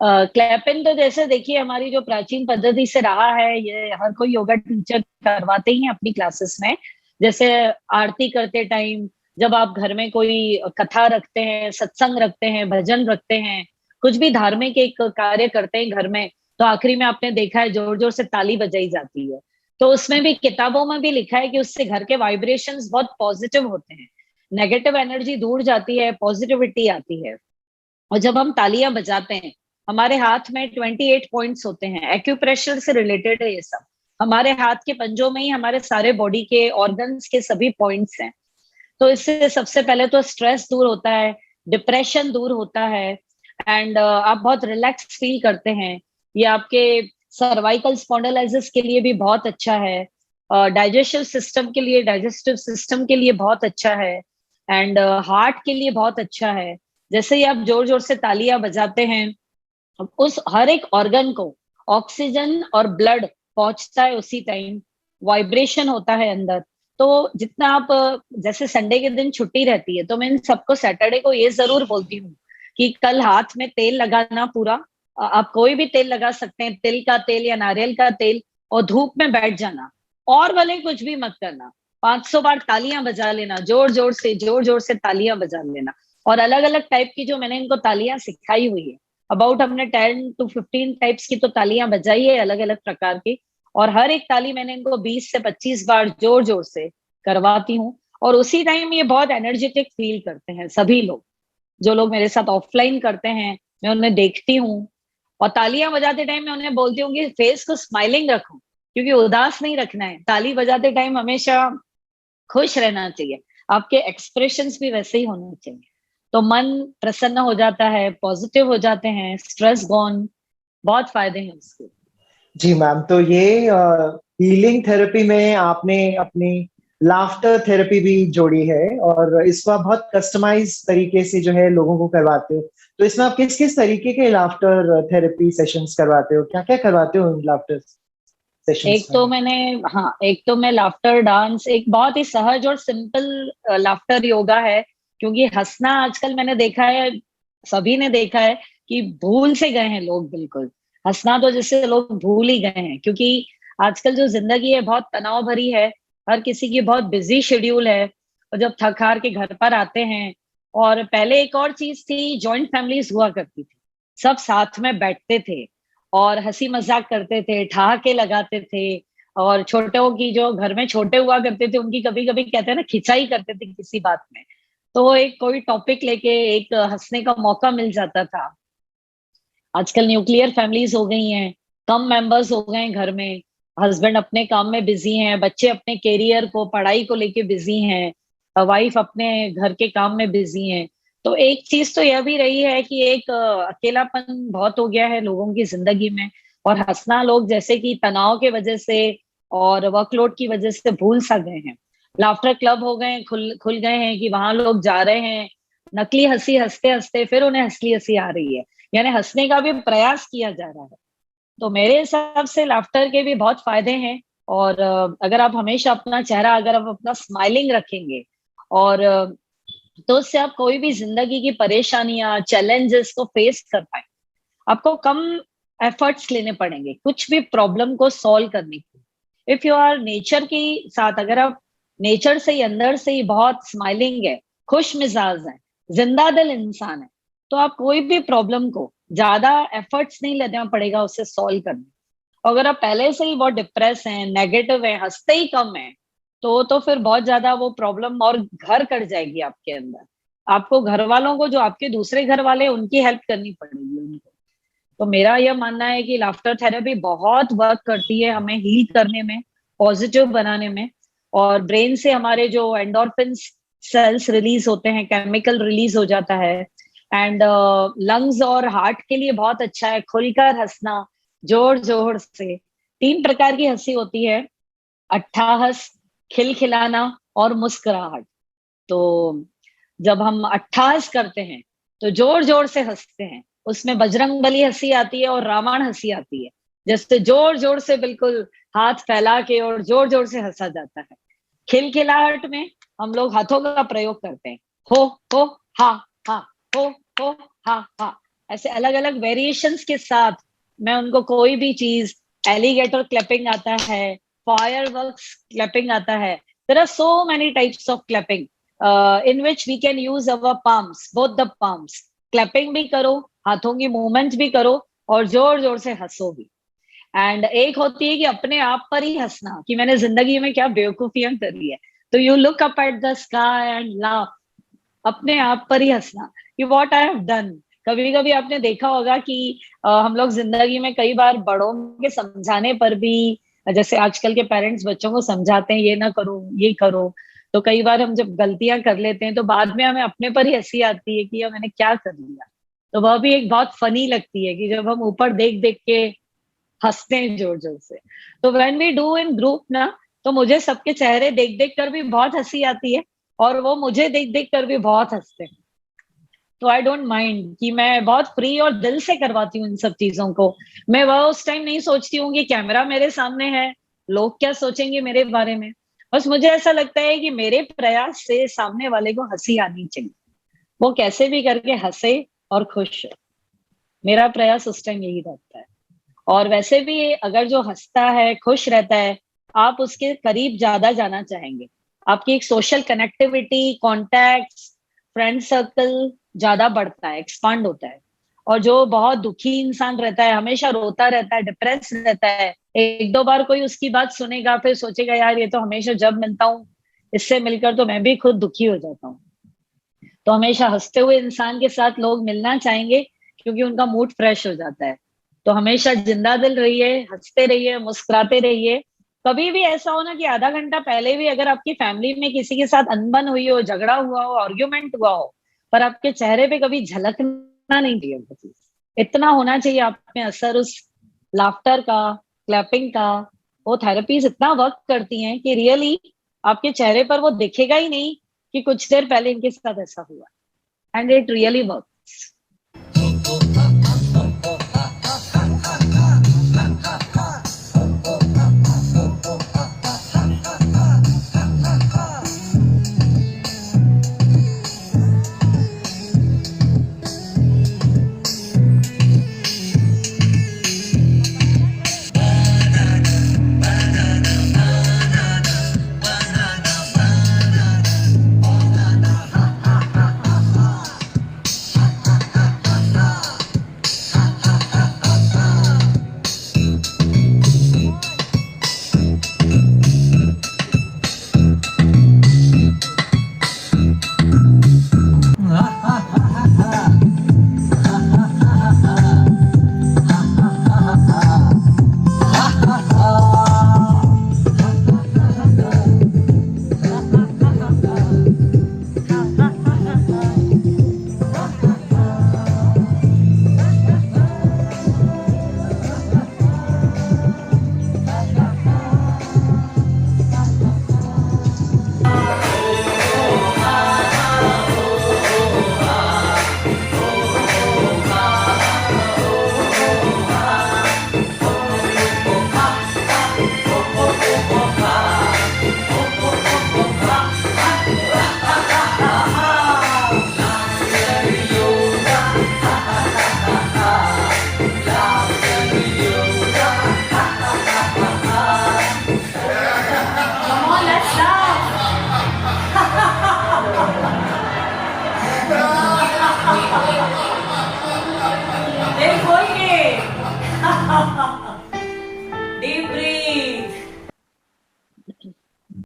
क्लैपिंग तो जैसे देखिए हमारी जो प्राचीन पद्धति से रहा है, ये हर कोई योगा टीचर करवाते ही हैं अपनी क्लासेस में। जैसे आरती करते टाइम, जब आप घर में कोई कथा रखते हैं, सत्संग रखते हैं, भजन रखते हैं, कुछ भी धार्मिक एक कार्य करते हैं घर में, तो आखिरी में आपने देखा है जोर जोर से ताली बजाई जाती है। तो उसमें भी किताबों में भी लिखा है कि उससे घर के वाइब्रेशंस बहुत पॉजिटिव होते हैं, नेगेटिव एनर्जी दूर जाती है, पॉजिटिविटी आती है। और जब हम तालियां बजाते हैं, हमारे हाथ में 28 पॉइंट्स होते हैं, एक्यूप्रेशर से रिलेटेड है ये सब। हमारे हाथ के पंजों में ही हमारे सारे बॉडी के ऑर्गन्स के सभी पॉइंट्स हैं। तो इससे सबसे पहले तो स्ट्रेस दूर होता है, डिप्रेशन दूर होता है, एंड आप बहुत रिलैक्स फील करते हैं। ये आपके सर्वाइकल स्पॉन्डिलाइसिस के लिए भी बहुत अच्छा है, डाइजेस्टिव सिस्टम के लिए बहुत अच्छा है, एंड हार्ट के लिए बहुत अच्छा है। जैसे ही आप जोर जोर से तालियां बजाते हैं, उस हर एक ऑर्गन को ऑक्सीजन और ब्लड पहुंचता है उसी टाइम, वाइब्रेशन होता है अंदर। तो जितना आप जैसे संडे के दिन छुट्टी रहती है, तो मैं इन सबको सैटरडे को ये जरूर बोलती हूँ कि कल हाथ में तेल लगाना पूरा, आप कोई भी तेल लगा सकते हैं, तिल का तेल या नारियल का तेल, और धूप में बैठ जाना, और भले कुछ भी मत करना, 500 बार तालियां बजा लेना, जोर जोर से तालियां बजा लेना। और अलग अलग टाइप की जो मैंने इनको तालियां सिखाई हुई है, अबाउट हमने 10 to 15 टाइप्स की तो तालियां बजाई है अलग अलग प्रकार की। और हर एक ताली मैंने इनको 20 से 25 बार जोर जोर से करवाती हूँ। और उसी टाइम ये बहुत एनर्जेटिक फील करते हैं सभी लोग। जो लोग मेरे साथ ऑफलाइन करते हैं, मैं उन्हें देखती हूँ, और तालियां बजाते टाइम मैं उन्हें बोलती हूँ कि फेस को स्माइलिंग रखो, क्योंकि उदास नहीं रखना है। ताली बजाते टाइम हमेशा खुश रहना चाहिए, आपके एक्सप्रेशंस भी वैसे ही होने चाहिए। तो मन प्रसन्न हो जाता है, पॉजिटिव हो जाते हैं, स्ट्रेस गॉन, बहुत फायदे हैं उसके। जी मैम, तो ये हीलिंग थेरेपी में आपने अपनी लाफ्टर थेरेपी भी जोड़ी है, और इसको आप बहुत कस्टमाइज तरीके से जो है लोगों को करवाते हो। तो इसमें आप किस किस तरीके के लाफ्टर थेरेपी सेशंस करवाते हो, क्या क्या करवाते हो इन लाफ्टर सेशंस एक में? तो मैंने, हाँ, एक तो मैं लाफ्टर डांस, एक बहुत ही सहज और सिंपल लाफ्टर योगा है। क्योंकि हंसना आजकल मैंने देखा है, सभी ने देखा है कि भूल से गए हैं लोग बिल्कुल। हंसना तो जैसे लोग भूल ही गए हैं, क्योंकि आजकल जो जिंदगी है बहुत तनाव भरी है, हर किसी की बहुत बिजी शेड्यूल है। और जब थक हार के घर पर आते हैं, और पहले एक और चीज थी, जॉइंट फैमिलीज हुआ करती थी, सब साथ में बैठते थे और हंसी मजाक करते थे, ठहाके लगाते थे। और छोटों की, जो घर में छोटे हुआ करते थे, उनकी कभी कभी कहते हैं ना खिंचाई करते थे किसी बात में, तो वो एक कोई टॉपिक लेके एक हंसने का मौका मिल जाता था। आजकल न्यूक्लियर फैमिलीज हो गई हैं, कम मेंबर्स हो गए हैं घर में, हस्बैंड अपने काम में बिजी हैं, बच्चे अपने कैरियर को, पढ़ाई को लेके बिजी हैं, वाइफ अपने घर के काम में बिजी हैं। तो एक चीज तो यह भी रही है कि एक अकेलापन बहुत हो गया है लोगों की जिंदगी में। और हंसना लोग जैसे कि तनाव के वजह से और वर्कलोड की वजह से भूल सा गए हैं। लाफ्टर क्लब हो गए, खुल खुल गए हैं कि वहां लोग जा रहे हैं, नकली हंसी हंसते हंसते फिर उन्हें असली हंसी आ रही है, यानी हंसने का भी प्रयास किया जा रहा है। तो मेरे हिसाब से लाफ्टर के भी बहुत फायदे हैं। और अगर आप हमेशा अपना चेहरा, अगर आप अपना स्माइलिंग रखेंगे, और तो उससे आप कोई भी जिंदगी की परेशानियां, चैलेंजेस को फेस कर पाए। आपको कम एफर्ट्स लेने पड़ेंगे कुछ भी प्रॉब्लम को सॉल्व करने के। इफ यू आर नेचर के साथ, अगर आप नेचर से ही, अंदर से ही बहुत स्माइलिंग है, खुश मिजाज है, जिंदा दिल इंसान है, तो आप कोई भी प्रॉब्लम को ज्यादा एफर्ट्स नहीं लेना पड़ेगा उसे सॉल्व करने। अगर आप पहले से ही बहुत डिप्रेस हैं, नेगेटिव है, हंसते ही कम है, तो फिर बहुत ज्यादा वो प्रॉब्लम और घर कर जाएगी आपके अंदर। आपको घर वालों को, जो आपके दूसरे घर वाले हैं, उनकी हेल्प करनी पड़ेगी उनको। तो मेरा यह मानना है कि लाफ्टर थेरेपी बहुत वर्क करती है हमें हील करने में, पॉजिटिव बनाने में। और ब्रेन से हमारे जो एंडोर्फिन सेल्स रिलीज होते हैं, केमिकल रिलीज हो जाता है। एंड लंग्स और हार्ट के लिए बहुत अच्छा है खुलकर हंसना, जोर जोर से। 3 प्रकार की हंसी होती है, अट्ठाहस, खिलखिलाना और मुस्कुराहट। तो जब हम अट्ठास करते हैं, तो जोर जोर से हंसते हैं। उसमें बजरंगबली हंसी आती है और रावण हंसी आती है, जैसे जोर जोर से बिल्कुल हाथ फैला के और जोर जोर से हंसा जाता है। खिलखिलाहट में हम लोग हाथों का प्रयोग करते हैं, हो हा हा, हो हा हा, ऐसे अलग अलग वेरिएशंस के साथ मैं उनको कोई भी चीज, एलिगेटर क्लैपिंग आता है, फायरवर्क्स क्लैपिंग आता है, there are so many types of clapping in which we can use our palms, both the palms, clapping भी करो, हाथों की मूवमेंट भी करो और जोर जोर से हंसो भी। एंड एक होती है कि अपने आप पर ही हंसना, कि मैंने जिंदगी में क्या बेवकूफियां करी है, तो you look up at the sky and laugh, अपने आप पर ही हंसना कि व्हाट आई हैव डन। कभी कभी आपने देखा होगा कि हम लोग जिंदगी में कई बार बड़ों के समझाने पर भी, जैसे आजकल के पेरेंट्स बच्चों को समझाते हैं ये ना करो ये करो, तो कई बार हम जब गलतियां कर लेते हैं तो बाद में हमें अपने पर ही हंसी आती है कि यार मैंने क्या कर लिया। तो वह भी एक बहुत फनी लगती है कि जब हम ऊपर देख देख के हंसते हैं जोर जोर से। तो when we do in group ना, तो मुझे सबके चेहरे देख देख कर भी बहुत हंसी आती है और वो मुझे देख देख कर भी बहुत हंसते हैं। तो आई डोंट माइंड कि मैं बहुत फ्री और दिल से करवाती हूँ इन सब चीजों को। मैं वह उस टाइम नहीं सोचती हूँ कि कैमरा मेरे सामने है, लोग क्या सोचेंगे मेरे बारे में। बस मुझे ऐसा लगता है कि मेरे प्रयास से सामने वाले को हंसी आनी चाहिए, वो कैसे भी करके हंसे और खुश हो। मेरा प्रयास उस टाइम यही रहता है। और वैसे भी अगर जो हंसता है, खुश रहता है, आप उसके करीब ज्यादा जाना चाहेंगे। आपकी एक social connectivity, contacts, friend circle ज्यादा बढ़ता है, एक्सपांड होता है। और जो बहुत दुखी इंसान रहता है, हमेशा रोता रहता है, डिप्रेस रहता है, एक दो बार कोई उसकी बात सुनेगा फिर सोचेगा यार ये तो हमेशा जब मिलता हूँ इससे मिलकर तो मैं भी खुद दुखी हो जाता हूँ। तो हमेशा हंसते हुए इंसान के साथ लोग मिलना चाहेंगे क्योंकि उनका मूड फ्रेश हो जाता है। तो हमेशा जिंदा दिल रहिए, हंसते रहिए, मुस्कुराते रहिए। कभी भी ऐसा हो ना कि आधा घंटा पहले भी अगर आपकी फैमिली में किसी के साथ अनबन हुई हो, झगड़ा हुआ हो, आर्ग्यूमेंट हुआ हो, पर आपके चेहरे पे कभी झलकना नहीं चाहिए वो चीज। इतना होना चाहिए आप में असर उस लाफ्टर का, क्लैपिंग का। वो थेरेपीज इतना वर्क करती हैं कि रियली आपके चेहरे पर वो दिखेगा ही नहीं कि कुछ देर पहले इनके साथ ऐसा हुआ, एंड इट रियली वर्क्स।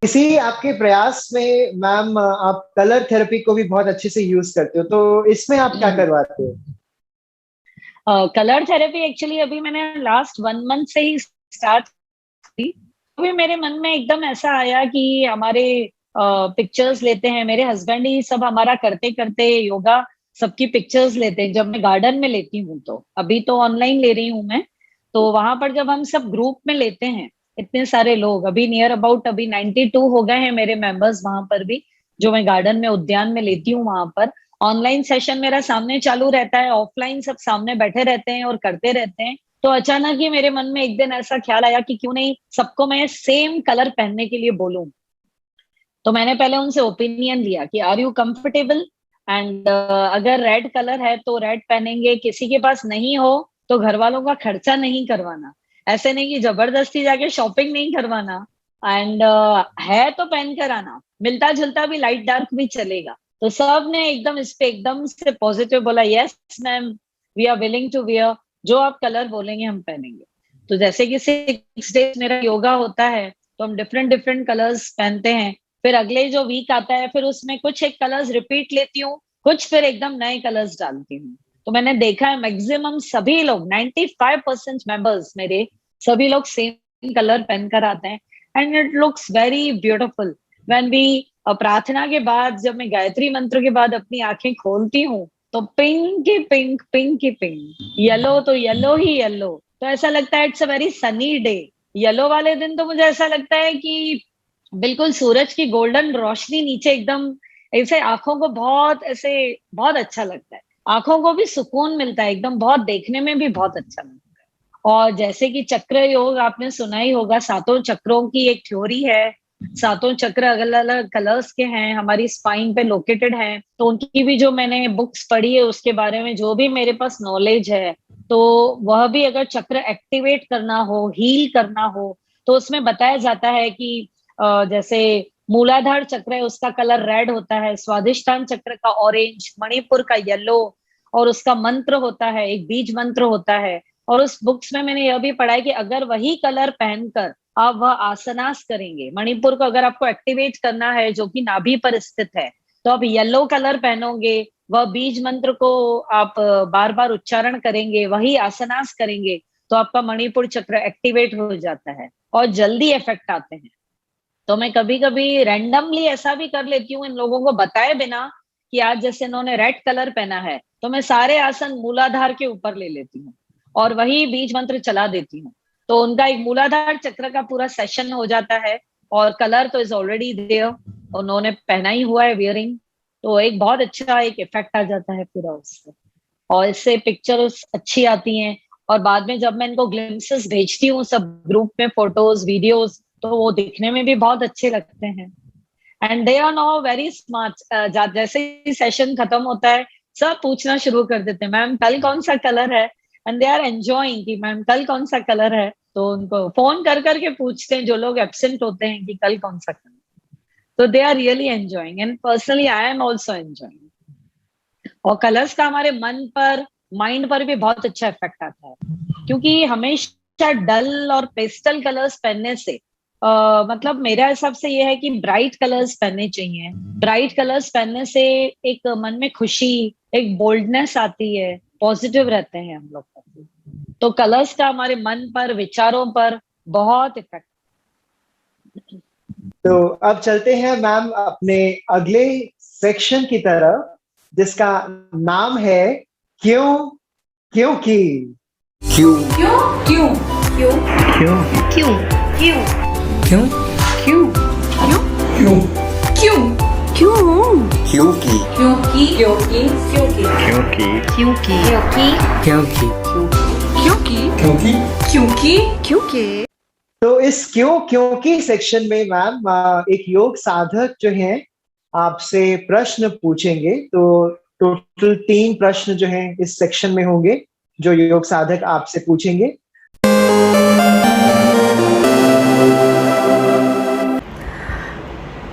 इसी आपके प्रयास में मैम आप कलर थेरेपी को भी बहुत अच्छे से यूज करते हो, तो इसमें आप क्या करवाते हो? कलर थेरेपी एक्चुअली अभी मैंने लास्ट 1 मंथ से ही स्टार्ट की। अभी मेरे मन में एकदम ऐसा आया कि हमारे पिक्चर्स लेते हैं, मेरे हस्बैंड ही सब हमारा करते करते योगा सबकी पिक्चर्स लेते हैं जब मैं गार्डन में लेती हूँ। तो अभी तो ऑनलाइन ले रही हूँ मैं। तो वहां पर जब हम सब ग्रुप में लेते हैं, इतने सारे लोग, अभी नियर अबाउट अभी 92 हो गए हैं मेरे मेंबर्स वहां पर भी, जो मैं गार्डन में, उद्यान में लेती हूँ वहां पर। ऑनलाइन सेशन मेरा सामने चालू रहता है, ऑफलाइन सब सामने बैठे रहते हैं और करते रहते हैं। तो अचानक ही मेरे मन में एक दिन ऐसा ख्याल आया कि क्यों नहीं सबको मैं सेम कलर पहनने के लिए बोलूं। तो मैंने पहले उनसे ओपिनियन लिया कि आर यू कंफर्टेबल, एंड अगर रेड कलर है तो रेड पहनेंगे, किसी के पास नहीं हो तो घर वालों का खर्चा नहीं करवाना, ऐसे नहीं कि जबरदस्ती जाके शॉपिंग नहीं करवाना, एंड है तो पहन कर आना, मिलता जुलता भी लाइट डार्क भी चलेगा। तो सब ने एकदम इस पे एकदम से पॉजिटिव बोला, yes ma'am we are willing to wear, जो आप कलर बोलेंगे हम पहनेंगे। तो जैसे कि 6 डेज मेरा योगा होता है तो हम डिफरेंट डिफरेंट कलर्स पहनते हैं। फिर अगले जो वीक आता है फिर उसमें कुछ एक कलर्स रिपीट लेती हूँ, कुछ फिर एकदम नए कलर्स डालती हूँ। तो मैंने देखा है मैक्सिमम सभी लोग 95% मेंबर्स मेरे, सभी लोग सेम कलर पहनकर आते हैं and it looks very beautiful. When we प्रार्थना के बाद जब मैं गायत्री मंत्र के बाद अपनी आंखें खोलती हूँ तो पिंक ही पिंक, पिंक ही पिंक, येलो तो येलो ही येलो। तो ऐसा लगता है it's a very sunny day. Yellow वाले दिन तो मुझे ऐसा लगता है कि बिल्कुल सूरज की गोल्डन रोशनी नीचे एकदम ऐसे आंखों को बहुत ऐसे बहुत अच्छा लगता है, आंखों को भी सुकून मिलता है एकदम, बहुत देखने में भी बहुत अच्छा लगता है। और जैसे कि चक्र योग आपने सुना ही होगा, 7 चक्रों की एक थ्योरी है। 7 चक्र अलग अलग कलर्स के हैं, हमारी स्पाइन पे लोकेटेड हैं। तो उनकी भी जो मैंने बुक्स पढ़ी है उसके बारे में जो भी मेरे पास नॉलेज है, तो वह भी अगर चक्र एक्टिवेट करना हो, हील करना हो, तो उसमें बताया जाता है कि जैसे मूलाधार चक्र है उसका कलर रेड होता है, स्वादिष्टान चक्र का ऑरेंज, मणिपुर का येलो, और उसका मंत्र होता है, एक बीज मंत्र होता है। और उस बुक्स में मैंने यह भी पढ़ा है कि अगर वही कलर पहनकर आप वह आसनास करेंगे, मणिपुर को अगर आपको एक्टिवेट करना है जो कि नाभि पर स्थित है, तो आप येलो कलर पहनोगे, वह बीज मंत्र को आप बार बार उच्चारण करेंगे, वही आसनास करेंगे, तो आपका मणिपुर चक्र एक्टिवेट हो जाता है और जल्दी इफेक्ट आते हैं। तो मैं कभी कभी रैंडमली ऐसा भी कर लेती हूँ इन लोगों को बताए बिना कि आज जैसे इन्होंने रेड कलर पहना है तो मैं सारे आसन मूलाधार के ऊपर ले लेती हूँ और वही बीज मंत्र चला देती हूँ। तो उनका एक मूलाधार चक्र का पूरा सेशन हो जाता है और कलर तो इज ऑलरेडी देयर, उन्होंने पहना ही हुआ है वियरिंग, तो एक बहुत अच्छा एक इफेक्ट आ जाता है पूरा उससे, और इससे पिक्चर्स अच्छी आती हैं। और बाद में जब मैं इनको ग्लिम्पसेस भेजती हूँ सब ग्रुप में, फोटोज वीडियोस, तो वो दिखने में भी बहुत अच्छे लगते हैं। And they are now very smart. जैसे ही सेशन खत्म होता है सब पूछना शुरू कर देते हैं, मैम कल कौन सा कलर है, एंड दे आर एंजॉइंग कि मैम कल कौन सा कलर है। तो उनको फोन कर करके पूछते हैं जो लोग एब्सेंट होते हैं कि कल कौन सा कलर। तो they are really enjoying and personally I am also enjoying. और कलर्स का हमारे मन पर, माइंड पर भी बहुत अच्छा इफेक्ट आता है, क्योंकि हमेशा डल और पेस्टल कलर्स पहनने से मतलब मेरा हिसाब से ये है कि ब्राइट कलर्स पहनने चाहिए। ब्राइट कलर्स पहनने से एक मन में खुशी, एक बोल्डनेस आती है, पॉजिटिव रहते हैं हम लोग। तो कलर्स का हमारे मन पर, विचारों पर बहुत इफेक्ट। तो अब चलते हैं मैम अपने अगले सेक्शन की तरफ, जिसका नाम है क्यों क्योंकि। क्यों क्यों क्यों क्यों क्यों क्यों क्यों क्यों क्यों क्यों क्यों क्यों क्यों क्योंकि क्योंकि क्योंकि क्योंकि क्योंकि क्योंकि क्योंकि क्योंकि क्योंकि क्योंकि तो इस क्यों क्योंकि सेक्शन में मैम एक योग साधक जो है आपसे प्रश्न पूछेंगे। तो टोटल 3 प्रश्न जो हैं इस सेक्शन में होंगे जो योग साधक आपसे पूछेंगे।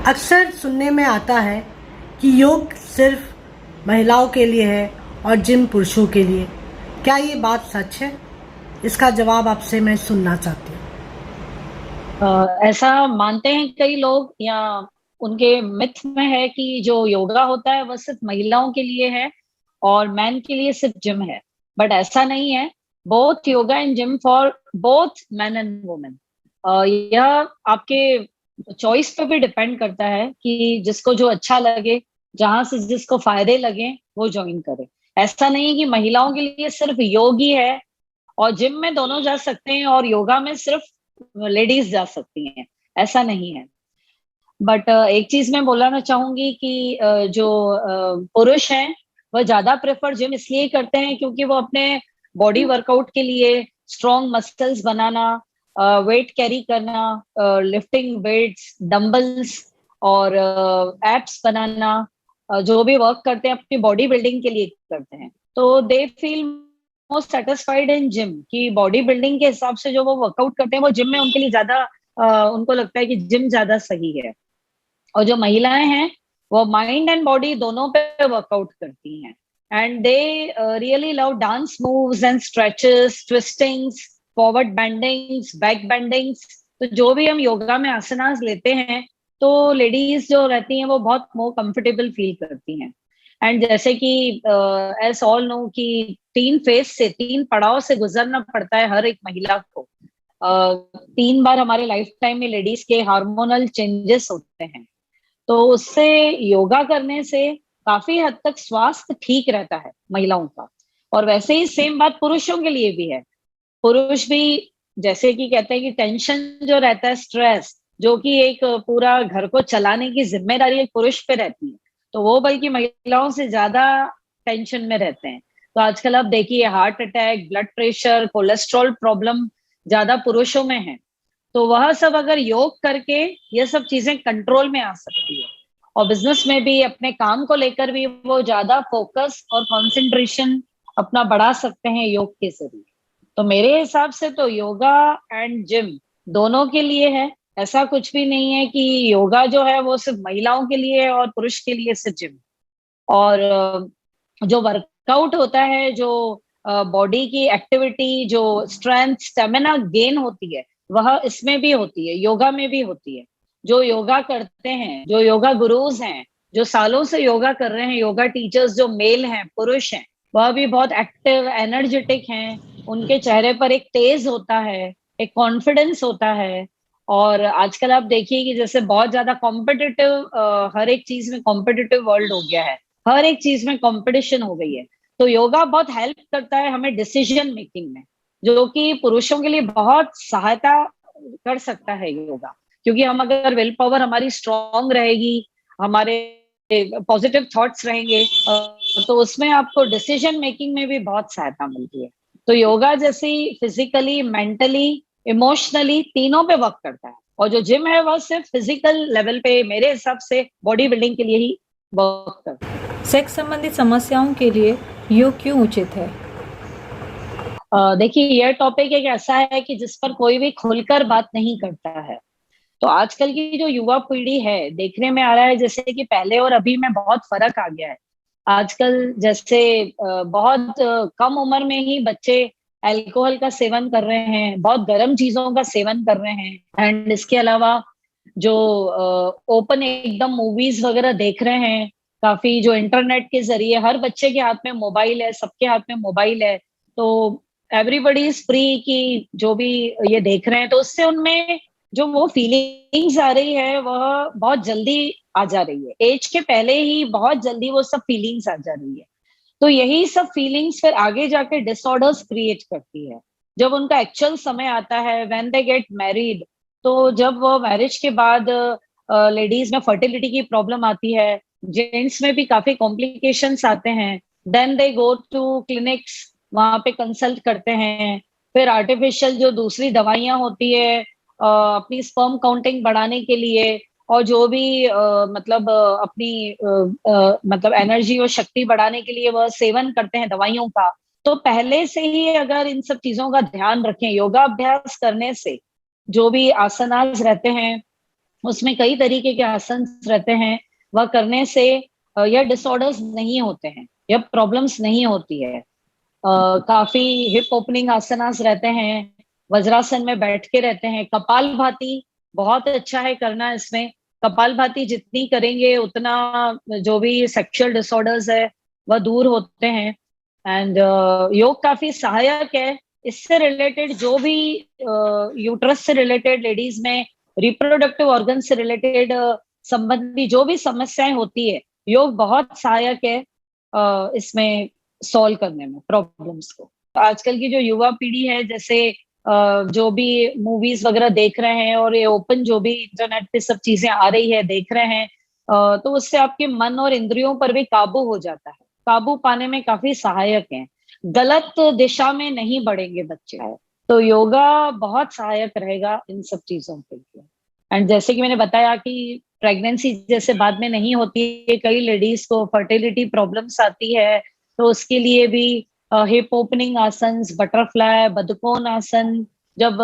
अक्सर सुनने में आता है कि योग सिर्फ महिलाओं के लिए है और जिम पुरुषों के लिए। क्या ये बात सच है? इसका जवाब आपसे मैं सुनना चाहती हूँ। ऐसा मानते हैं कई लोग, या उनके मिथ में है कि जो योगा होता है वह सिर्फ महिलाओं के लिए है और मैन के लिए सिर्फ जिम है, बट ऐसा नहीं है। Both yoga and gym for both man and women. यह आपके चॉइस पे भी डिपेंड करता है कि जिसको जो अच्छा लगे, जहां से जिसको फायदे लगे वो ज्वाइन करे। ऐसा नहीं है कि महिलाओं के लिए सिर्फ योग ही है और जिम में दोनों जा सकते हैं और योगा में सिर्फ लेडीज जा सकती हैं, ऐसा नहीं है। बट एक चीज मैं बोलना चाहूंगी कि जो पुरुष हैं वह ज्यादा प्रेफर जिम इसलिए करते हैं क्योंकि वो अपने बॉडी वर्कआउट के लिए स्ट्रॉन्ग मसल्स बनाना, वेट कैरी करना, लिफ्टिंग वेट्स, डंबल्स और एप्स बनाना, जो भी वर्क करते हैं अपनी बॉडी बिल्डिंग के लिए करते हैं, तो they feel most satisfied in gym कि बॉडी बिल्डिंग के हिसाब से जो वो वर्कआउट करते हैं वो जिम में उनके लिए ज्यादा उनको लगता है कि जिम ज्यादा सही है। और जो महिलाएं हैं वो माइंड एंड बॉडी दोनों पे वर्कआउट करती हैं and they really love dance moves and stretches, twistings, forward bendings, back bendings. तो जो भी हम योगा में आसनास लेते हैं तो लेडीज जो रहती हैं वो बहुत मोर कंफर्टेबल फील करती हैं। एंड जैसे कि एज ऑल नो कि 3 फेज से, 3 पड़ाव से गुजरना पड़ता है हर एक महिला को। 3 बार हमारे लाइफ टाइम में लेडीज के हार्मोनल चेंजेस होते हैं, तो उससे योगा करने से काफी हद तक स्वास्थ्य ठीक रहता है महिलाओं का। और वैसे ही सेम बात पुरुषों के लिए भी है। पुरुष भी जैसे कि कहते हैं कि टेंशन जो रहता है, स्ट्रेस, जो कि एक पूरा घर को चलाने की जिम्मेदारी एक पुरुष पे रहती है, तो वो बल्कि महिलाओं से ज्यादा टेंशन में रहते हैं। तो आजकल आप देखिए heart attack, blood pressure, cholesterol problem ज्यादा पुरुषों में है। तो वह सब अगर योग करके ये सब चीजें कंट्रोल में आ सकती है। और बिजनेस में भी, अपने काम को लेकर भी वो ज्यादा फोकस और कंसंट्रेशन अपना बढ़ा सकते हैं योग के जरिए। तो मेरे हिसाब से तो योगा एंड जिम दोनों के लिए है। ऐसा कुछ भी नहीं है कि योगा जो है वो सिर्फ महिलाओं के लिए है और पुरुष के लिए सिर्फ जिम। और जो वर्कआउट होता है, जो बॉडी की एक्टिविटी, जो स्ट्रेंथ, स्टेमिना गेन होती है, वह इसमें भी होती है, योगा में भी होती है। जो योगा करते हैं, जो योगा गुरुज हैं, जो सालों से योगा कर रहे हैं, योगा टीचर्स जो मेल हैं, पुरुष हैं, वह भी बहुत एक्टिव, एनर्जेटिक हैं। उनके चेहरे पर एक तेज होता है, एक कॉन्फिडेंस होता है। और आजकल आप देखिए कि जैसे बहुत ज्यादा कॉम्पिटिटिव, हर एक चीज में कॉम्पिटिटिव वर्ल्ड हो गया है, हर एक चीज में कॉम्पिटिशन हो गई है। तो योगा बहुत हेल्प करता है हमें डिसीजन मेकिंग में, जो कि पुरुषों के लिए बहुत सहायता कर सकता है योगा। क्योंकि हम अगर विल पावर हमारी स्ट्रांग रहेगी, हमारे पॉजिटिव थॉट्स रहेंगे, तो उसमें आपको डिसीजन मेकिंग में भी बहुत सहायता मिलती है। तो योगा जैसे फिजिकली, मेंटली, इमोशनली तीनों पे वर्क करता है। और जो जिम है वह सिर्फ फिजिकल लेवल पे मेरे हिसाब से बॉडी बिल्डिंग के लिए ही वर्क करता है। सेक्स संबंधित समस्याओं के लिए योग क्यों उचित है? देखिए, यह टॉपिक एक ऐसा है कि जिस पर कोई भी खुलकर बात नहीं करता है। तो आजकल की जो युवा पीढ़ी है, देखने में आ रहा है जैसे कि पहले और अभी में बहुत फर्क आ गया है। आजकल जैसे बहुत कम उम्र में ही बच्चे अल्कोहल का सेवन कर रहे हैं, बहुत गर्म चीजों का सेवन कर रहे हैं। एंड इसके अलावा जो ओपन एकदम मूवीज वगैरह देख रहे हैं, काफी जो इंटरनेट के जरिए, हर बच्चे के हाथ में मोबाइल है, सबके हाथ में मोबाइल है। तो एवरीबडी इज फ्री कि जो भी ये देख रहे हैं, तो उससे उनमें जो वो फीलिंग्स आ रही है वह बहुत जल्दी आ जा रही है। एज के पहले ही बहुत जल्दी वो सब फीलिंग्स आ जा रही है। तो यही सब फीलिंग्स फिर आगे जाके डिसऑर्डर्स क्रिएट करती है। जब उनका एक्चुअल समय आता है, व्हेन दे गेट मैरिड, तो जब वो मैरिज के बाद लेडीज में फर्टिलिटी की प्रॉब्लम आती है, जेंट्स में भी काफी कॉम्प्लिकेशंस आते हैं। Then they go to clinics, वहां पे कंसल्ट करते हैं। फिर आर्टिफिशियल जो दूसरी दवाइयां होती है अपनी स्पर्म काउंटिंग बढ़ाने के लिए, और जो भी अपनी मतलब एनर्जी और शक्ति बढ़ाने के लिए वह सेवन करते हैं दवाइयों का। तो पहले से ही अगर इन सब चीजों का ध्यान रखें, योगा अभ्यास करने से जो भी आसनास रहते हैं, उसमें कई तरीके के आसन रहते हैं, वह करने से यह डिसऑर्डर्स नहीं होते हैं, यह प्रॉब्लम्स नहीं होती है। काफी हिप ओपनिंग आसनास रहते हैं, वज्रासन में बैठ के रहते हैं। कपालभाति बहुत अच्छा है करना। इसमें कपालभाति जितनी करेंगे उतना जो भी सेक्सुअल डिसऑर्डर्स है वह दूर होते हैं। एंड योग काफी सहायक है। इससे रिलेटेड जो भी यूट्रस से रिलेटेड, लेडीज में रिप्रोडक्टिव ऑर्गन से रिलेटेड संबंधी जो भी समस्याएं होती है, योग बहुत सहायक है इसमें सॉल्व करने में प्रॉब्लम्स को। आजकल की जो युवा पीढ़ी है, जैसे जो भी मूवीज वगैरह देख रहे हैं और ये ओपन जो भी इंटरनेट पे सब चीजें आ रही है देख रहे हैं, तो उससे आपके मन और इंद्रियों पर भी काबू हो जाता है, काबू पाने में काफी सहायक है, गलत दिशा में नहीं बढ़ेंगे बच्चे। तो योगा बहुत सहायक रहेगा इन सब चीजों के लिए। एंड जैसे कि मैंने बताया कि प्रेगनेंसी जैसे बाद में नहीं होती है, कई लेडीज को फर्टिलिटी प्रॉब्लम्स आती है, तो उसके लिए भी हिप ओपनिंग आसन, बटरफ्लाई, बदकोन आसन, जब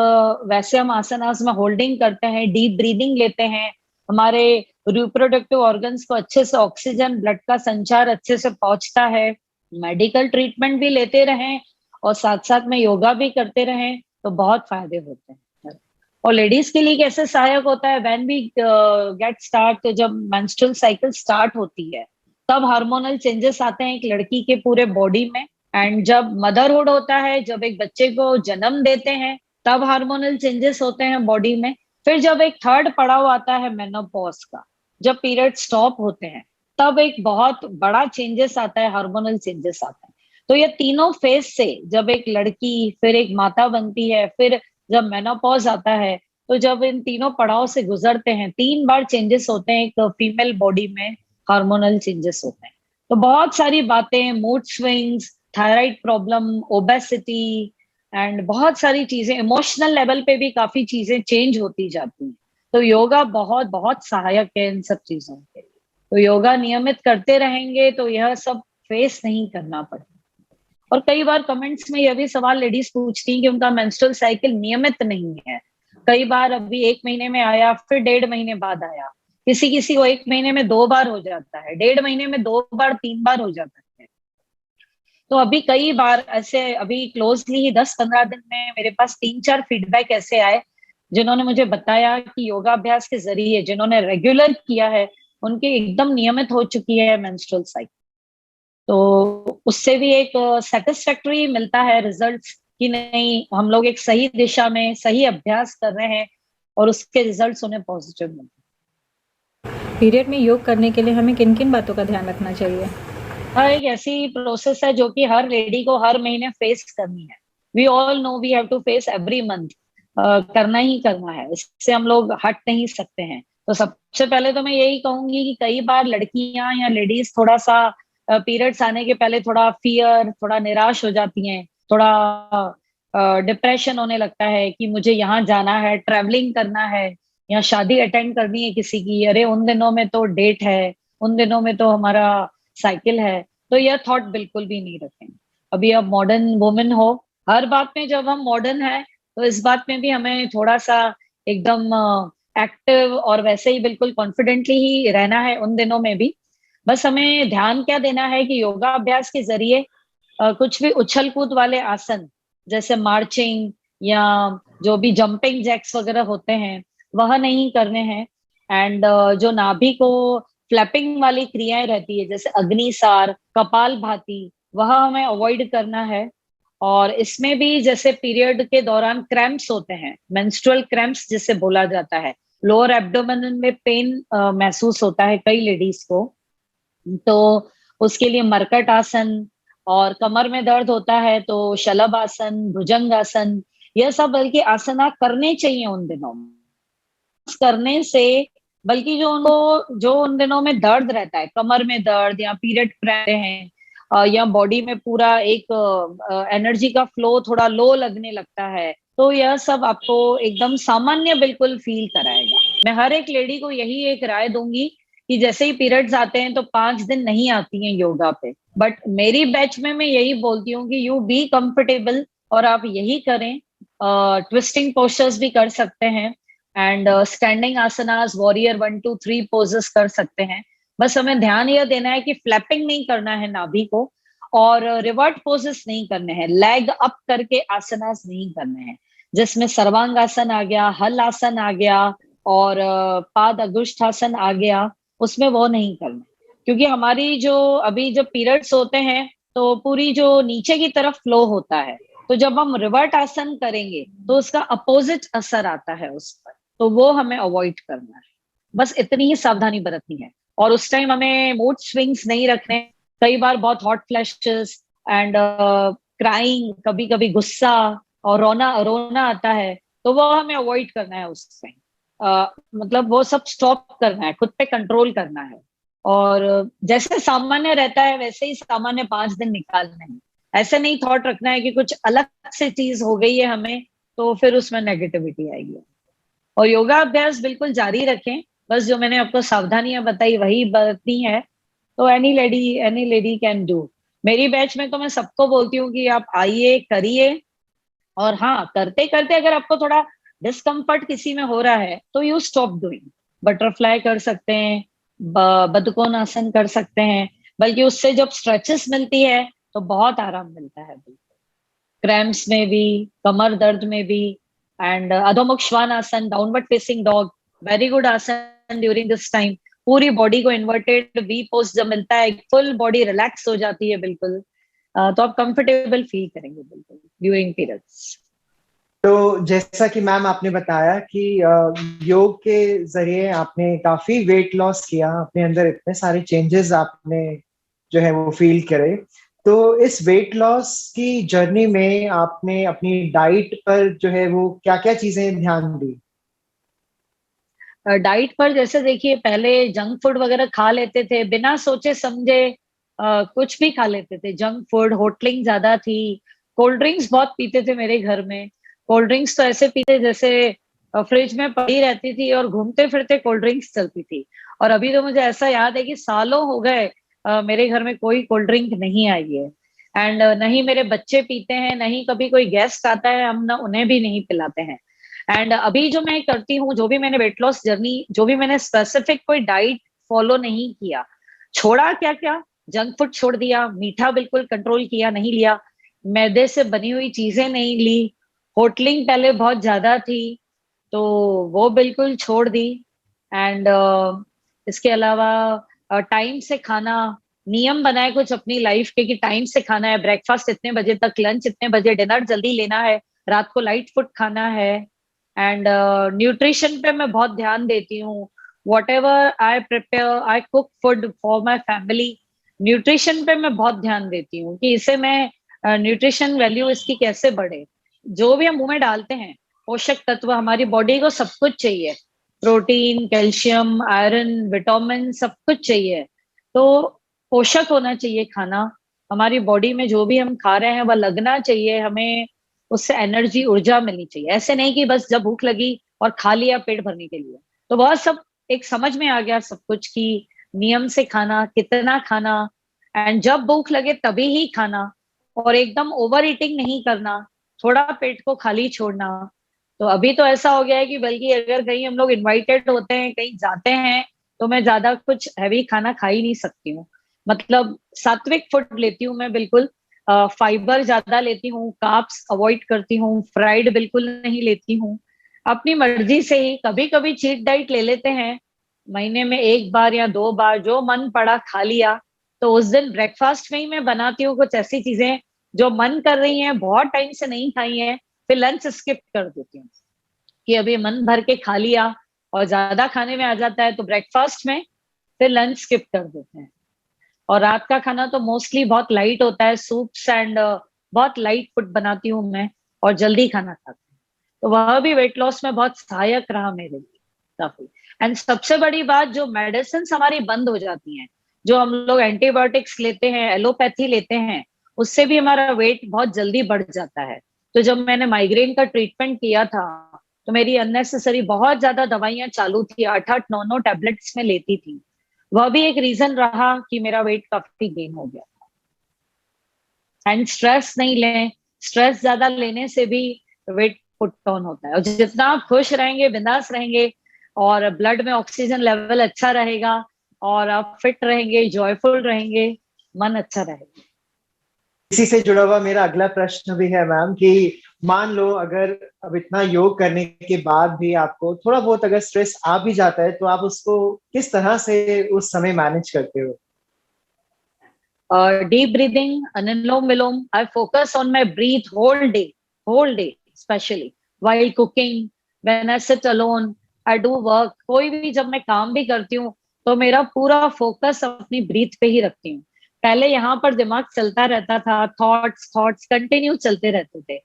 वैसे हम आसनास में होल्डिंग करते हैं, डीप ब्रीदिंग लेते हैं, हमारे रिप्रोडक्टिव ऑर्गन्स को अच्छे से ऑक्सीजन, ब्लड का संचार अच्छे से पहुंचता है। मेडिकल ट्रीटमेंट भी लेते रहें और साथ साथ में योगा भी करते रहें तो बहुत फायदे होते हैं। और लेडीज के लिए कैसे सहायक होता है, व्हेन वी गेट स्टार्ट, जब मेंस्ट्रुअल साइकिल स्टार्ट होती है तब हार्मोनल चेंजेस आते हैं एक लड़की के पूरे बॉडी में। एंड जब मदरहुड होता है, जब एक बच्चे को जन्म देते हैं, तब हार्मोनल चेंजेस होते हैं बॉडी में। फिर जब एक थर्ड पड़ाव आता है मेनोपॉज का, जब पीरियड स्टॉप होते हैं, तब एक बहुत बड़ा चेंजेस आता है, हार्मोनल चेंजेस आता है। तो ये तीनों फेज से जब एक लड़की फिर एक माता बनती है, फिर जब मेनोपॉज आता है, तो जब इन तीनों पड़ाव से गुजरते हैं, 3 बार चेंजेस होते हैं एक फीमेल बॉडी में, हार्मोनल चेंजेस होते हैं। तो बहुत सारी बातें, mood swings, thyroid problem, obesity and बहुत सारी चीजें, इमोशनल लेवल पे भी काफी चीजें चेंज होती जाती हैं। तो योगा बहुत बहुत सहायक है इन सब चीजों के लिए। तो योगा नियमित करते रहेंगे तो यह सब फेस नहीं करना पड़ेगा। और कई बार कमेंट्स में यह भी सवाल लेडीज पूछती हैं कि उनका मेंस्ट्रुअल साइकिल नियमित नहीं है, कई बार अभी 1 महीने में आया, फिर 1.5 महीने बाद आया, किसी किसी को 1 महीने में 2 बार हो जाता है, 1.5 महीने में 2 बार 3 बार हो जाता है। तो अभी कई बार ऐसे, अभी क्लोजली ही 10-15 दिन में मेरे पास 3-4 फीडबैक ऐसे आए जिन्होंने मुझे बताया कि योगाभ्यास के जरिए जिन्होंने रेगुलर किया है, उनके एकदम नियमित हो चुकी है मेंस्ट्रुअल साइकिल। तो उससे भी एक सेटिस्फैक्टरी मिलता है रिजल्ट्स कि नहीं, हम लोग एक सही दिशा में सही अभ्यास कर रहे हैं और उसके रिजल्ट्स उन्हें पॉजिटिव मिलते हैं। पीरियड में योग करने के लिए हमें किन किन बातों का ध्यान रखना चाहिए? एक ऐसी प्रोसेस है जो कि हर लेडी को हर महीने फेस करनी है। We all know we have to face every month, करना ही करना है, इससे हम लोग हट नहीं सकते हैं। तो सबसे पहले तो मैं यही कहूंगी कि कई बार लड़कियां या लेडीज थोड़ा सा पीरियड्स आने के पहले थोड़ा फियर, थोड़ा निराश हो जाती हैं, थोड़ा डिप्रेशन होने लगता है कि मुझे यहाँ जाना है, ट्रैवलिंग करना है या शादी अटेंड करनी है किसी की, अरे उन दिनों में तो डेट है, उन दिनों में तो हमारा साइकिल है। तो यह थॉट बिल्कुल भी नहीं रखें। अभी आप मॉडर्न वुमेन हो, हर बात में जब हम मॉडर्न है तो इस बात में भी हमें थोड़ा सा एकदम एक्टिव और वैसे ही बिल्कुल कॉन्फिडेंटली ही रहना है उन दिनों में भी। बस हमें ध्यान क्या देना है कि योगा अभ्यास के जरिए कुछ भी उछल कूद वाले आसन जैसे मार्चिंग या जो भी जंपिंग जैक्स वगैरह होते हैं वह नहीं करने हैं। एंड जो नाभि को फ्लैपिंग वाली क्रियाएं रहती है जैसे अग्निसार, कपालभाति, वह हमें अवॉइड करना है। और इसमें भी जैसे पीरियड के दौरान क्रैम्प्स होते हैं, मेंस्ट्रुअल क्रैम्प्स जिसे बोला जाता है, लोअर एब्डोमेन में पेन महसूस होता है कई लेडीज को, तो उसके लिए मरकट आसन, और कमर में दर्द होता है तो शलभ आसन, भुजंग आसन, यह सब बल्कि आसना करने चाहिए उन दिनों में। करने से बल्कि जो उन दिनों में दर्द रहता है, कमर में दर्द या पीरियड रहते हैं या बॉडी में पूरा एक एनर्जी का फ्लो थोड़ा लो लगने लगता है, तो यह सब आपको एकदम सामान्य बिल्कुल फील कराएगा। मैं हर एक लेडी को यही एक राय दूंगी कि जैसे ही पीरियड्स आते हैं तो 5 दिन नहीं आती हैं योगा पे, बट मेरी बैच में मैं यही बोलती हूँ कि यू बी कंफर्टेबल और आप यही करें। ट्विस्टिंग पोस्चर्स भी कर सकते हैं and standing asanas, warrior 1 2 3 poses कर सकते हैं। बस हमें ध्यान यह देना है कि फ्लैपिंग नहीं करना है नाभि को, और रिवर्ट पोजेस नहीं करने हैं, लेग अप करके आसनास नहीं करने हैं, जिसमें सर्वांग आसन आ गया, हल आसन आ गया और पाद अगुष्ठासन आ गया, उसमें वो नहीं करना। क्योंकि हमारी जो अभी जब पीरियड्स होते हैं तो पूरी जो नीचे की तरफ फ्लो होता है, तो जब हम रिवर्ट आसन करेंगे तो उसका अपोजिट असर आता है उस पर, तो वो हमें अवॉइड करना है। बस इतनी ही सावधानी बरतनी है। और उस टाइम हमें मूड स्विंग्स नहीं रखने। कई बार बहुत हॉट फ्लैशेस एंड क्राइंग, कभी कभी गुस्सा, और रोना रोना आता है, तो वो हमें अवॉइड करना है उस टाइम। मतलब वो सब स्टॉप करना है, खुद पे कंट्रोल करना है। और जैसे सामान्य रहता है वैसे ही सामान्य 5 दिन निकालने हैं। ऐसे नहीं थॉट रखना है कि कुछ अलग से चीज हो गई है हमें, तो फिर उसमें नेगेटिविटी आएगी। और योगा अभ्यास बिल्कुल जारी रखें, बस जो मैंने आपको सावधानियां बताई वही बरतनी है। तो एनी लेडी कैन डू। मेरी बैच में तो मैं सबको बोलती हूँ कि आप आइए, करिए। और हाँ, करते करते अगर आपको थोड़ा डिस्कम्फर्ट किसी में हो रहा है तो यू स्टॉप डूइंग। बटरफ्लाई कर सकते हैं, बदकोनासन कर सकते हैं, बल्कि उससे जब स्ट्रेचेस मिलती है तो बहुत आराम मिलता है। क्रैम्प्स में भी, कमर दर्द में भी। एंड अधोमुख श्वान आसन, downward facing dog, very good आसन ड्यूरिंग दिस टाइम। पूरी बॉडी को इन्वर्टेड वी पोज जब मिलता है, फुल बॉडी रिलैक्स हो जाती है बिल्कुल। तो आप कंफर्टेबल फील करेंगे बिल्कुल ड्यूरिंग पीरियड्स। तो जैसा कि मैम आपने बताया कि योग के जरिए आपने काफी वेट लॉस किया, अपने अंदर इतने सारे चेंजेस आपने जो है वो फील करे। तो इस वेट लॉस की जर्नी में आपने अपनी डाइट पर जो है वो क्या क्या चीजें ध्यान दी? डाइट पर जैसे देखिए, पहले जंक फूड वगैरह खा लेते थे बिना सोचे समझे। कुछ भी खा लेते थे, जंक फूड, होटलिंग ज्यादा थी। कोल्ड ड्रिंक्स बहुत पीते थे मेरे घर में। कोल्ड ड्रिंक्स तो ऐसे पीते जैसे फ्रिज में पड़ी रहती थी और घूमते फिरते कोल्ड ड्रिंक्स चलती थी। और अभी तो मुझे ऐसा याद है कि सालों हो गए मेरे घर में कोई कोल्ड ड्रिंक नहीं आई है। एंड नहीं मेरे बच्चे पीते हैं, नहीं कभी कोई गेस्ट आता है हम ना उन्हें भी नहीं पिलाते हैं। एंड अभी जो मैं करती हूँ, जो भी मैंने वेट लॉस जर्नी, जो भी मैंने स्पेसिफिक कोई डाइट फॉलो नहीं किया, छोड़ा क्या क्या, जंक फूड छोड़ दिया, मीठा बिल्कुल कंट्रोल किया, नहीं लिया, मैदे से बनी हुई चीजें नहीं ली, होटलिंग पहले बहुत ज्यादा थी तो वो बिल्कुल छोड़ दी। एंड इसके अलावा टाइम से खाना, नियम बनाए कुछ अपनी लाइफ के कि टाइम से खाना है, ब्रेकफास्ट इतने बजे तक, लंच इतने बजे, डिनर जल्दी लेना है, रात को लाइट फूड खाना है। एंड न्यूट्रिशन पे मैं बहुत ध्यान देती हूँ। What ever I prepare, I cook food for my family, nutrition पे मैं बहुत ध्यान देती हूँ कि इसे मैं न्यूट्रिशन वैल्यू इसकी कैसे बढ़े। जो भी हम मुंह में डालते हैं, पोषक तत्व, हमारी बॉडी को सब कुछ चाहिए, प्रोटीन, कैल्शियम, आयरन, विटामिन, सब कुछ चाहिए। तो पोषक होना चाहिए खाना। हमारी बॉडी में जो भी हम खा रहे हैं वह लगना चाहिए, हमें उससे एनर्जी, ऊर्जा मिलनी चाहिए। ऐसे नहीं कि बस जब भूख लगी और खा लिया पेट भरने के लिए। तो वह सब एक समझ में आ गया सब कुछ कि नियम से खाना, कितना खाना, एंड जब भूख लगे तभी ही खाना, और एकदम ओवर ईटिंग नहीं करना, थोड़ा पेट को खाली छोड़ना। तो अभी तो ऐसा हो गया है कि बल्कि अगर कहीं हम लोग इनवाइटेड होते हैं, कहीं जाते हैं, तो मैं ज्यादा कुछ हैवी खाना खा ही नहीं सकती हूँ। मतलब सात्विक फूड लेती हूँ मैं बिल्कुल, फाइबर ज्यादा लेती हूँ, कार्ब्स अवॉइड करती हूँ, फ्राइड बिल्कुल नहीं लेती हूँ। अपनी मर्जी से ही कभी कभी चीट डाइट ले लेते हैं, महीने में 1 बार या 2 बार, जो मन पड़ा खा लिया। तो उस दिन ब्रेकफास्ट में ही मैं बनाती हूँ कुछ ऐसी चीजें जो मन कर रही हैं, बहुत टाइम से नहीं खाई हैं, फिर लंच स्किप कर देती हूँ कि अभी मन भर के खा लिया और ज्यादा खाने में आ जाता है तो ब्रेकफास्ट में, फिर लंच स्किप कर देते हैं। और रात का खाना तो मोस्टली बहुत लाइट होता है, सूप्स एंड बहुत लाइट फूड बनाती हूँ मैं, और जल्दी खाना खाती हूँ। तो वह भी वेट लॉस में बहुत सहायक रहा मेरे लिए काफी। एंड सबसे बड़ी बात, जो मेडिसिन हमारी बंद हो जाती हैं, जो हम लोग एंटीबायोटिक्स लेते हैं, एलोपैथी लेते हैं, उससे भी हमारा वेट बहुत जल्दी बढ़ जाता है। तो जब मैंने माइग्रेन का ट्रीटमेंट किया था तो मेरी अननेसेसरी बहुत ज्यादा दवाइयां चालू थी, 8-8, 9-9 टैबलेट्स में लेती थी। वह भी एक रीजन रहा कि मेरा वेट काफी गेन हो गया था। एंड स्ट्रेस नहीं लें, स्ट्रेस ज्यादा लेने से भी वेट पुट ऑन होता है। और जितना आप खुश रहेंगे, बिंदास रहेंगे, और ब्लड में ऑक्सीजन लेवल अच्छा रहेगा, और आप फिट रहेंगे, जॉयफुल रहेंगे, मन अच्छा रहेगा। इसी से जुड़ा हुआ मेरा अगला प्रश्न भी है मैम कि मान लो अगर अब इतना योग करने के बाद भी आपको थोड़ा बहुत अगर स्ट्रेस आ भी जाता है, तो आप उसको किस तरह से उस समय मैनेज करते हो? Deep breathing, Anulom Vilom. I focus on my breathe whole day, especially while cooking, when I sit alone, I do work. कोई भी जब मैं काम भी करती हूँ तो मेरा पूरा फोकस अपनी ब्रीथ पे ही रखती हूँ। पहले यहाँ पर दिमाग चलता रहता था, थॉट्स कंटिन्यू चलते रहते थे।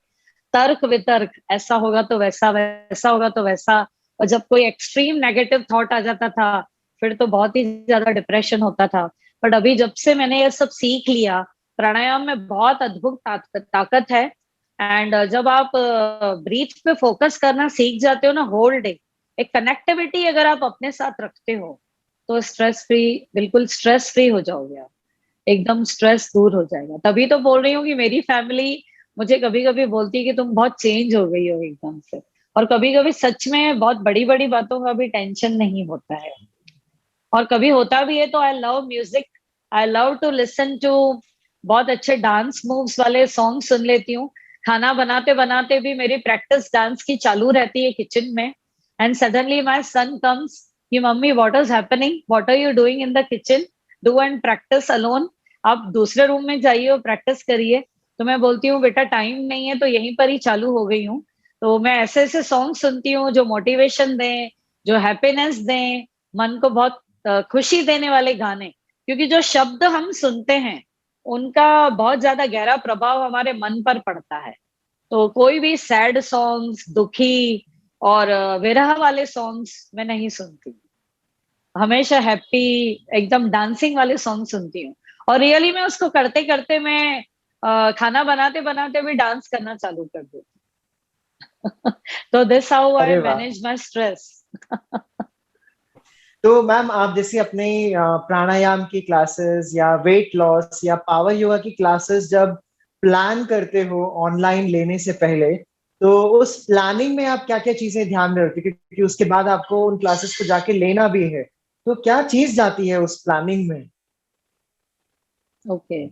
तर्क वितर्क, ऐसा होगा तो वैसा, वैसा होगा तो वैसा, और जब कोई एक्सट्रीम नेगेटिव थॉट आ जाता था फिर तो बहुत ही ज्यादा डिप्रेशन होता था। बट अभी जब से मैंने ये सब सीख लिया, प्राणायाम में बहुत अद्भुत ताकत है। एंड जब आप ब्रीथ पे फोकस करना सीख जाते हो ना, होल डे एक कनेक्टिविटी अगर आप अपने साथ रखते हो तो स्ट्रेस फ्री, बिल्कुल स्ट्रेस फ्री हो जाओगे आप, एकदम स्ट्रेस दूर हो जाएगा। तभी तो बोल रही हूँ कि मेरी फैमिली मुझे कभी कभी बोलती है कि तुम बहुत चेंज हो गई हो एकदम से। और कभी कभी सच में बहुत बड़ी बड़ी बातों का भी टेंशन नहीं होता है, और कभी होता भी है तो I love music, I love to listen to बहुत अच्छे डांस मूव्स वाले सॉन्ग सुन लेती हूँ। खाना बनाते बनाते भी मेरी प्रैक्टिस डांस की चालू रहती है किचन में। And suddenly my son comes कि mummy what is happening, what are you doing in the kitchen, do and practice alone, आप दूसरे रूम में जाइए और प्रैक्टिस करिए। तो मैं बोलती हूँ बेटा टाइम नहीं है, तो यहीं पर ही चालू हो गई हूँ। तो मैं ऐसे ऐसे सॉन्ग सुनती हूँ जो मोटिवेशन दें, जो हैप्पीनेस दें, मन को बहुत खुशी देने वाले गाने, क्योंकि जो शब्द हम सुनते हैं उनका बहुत ज्यादा गहरा प्रभाव हमारे मन पर पड़ता है। तो कोई भी सैड सॉन्ग्स, दुखी और विरह वाले सॉन्ग्स मैं नहीं सुनती, हमेशा हैप्पी एकदम डांसिंग वाले सॉन्ग सुनती हूँ। और रियली मैं उसको करते करते मैं खाना बनाते बनाते भी डांस करना चालू कर देती। तो दिस हाउ आई अरे वाह। Manage my stress. तो मैम आप जैसे अपने प्राणायाम की क्लासेस या वेट लॉस या पावर योगा की क्लासेस जब प्लान करते हो ऑनलाइन लेने से पहले, तो उस प्लानिंग में आप क्या क्या चीजें ध्यान में रखते हो, क्योंकि उसके बाद आपको उन क्लासेस को जाके लेना भी है, तो क्या चीज जाती है उस प्लानिंग में? ओके,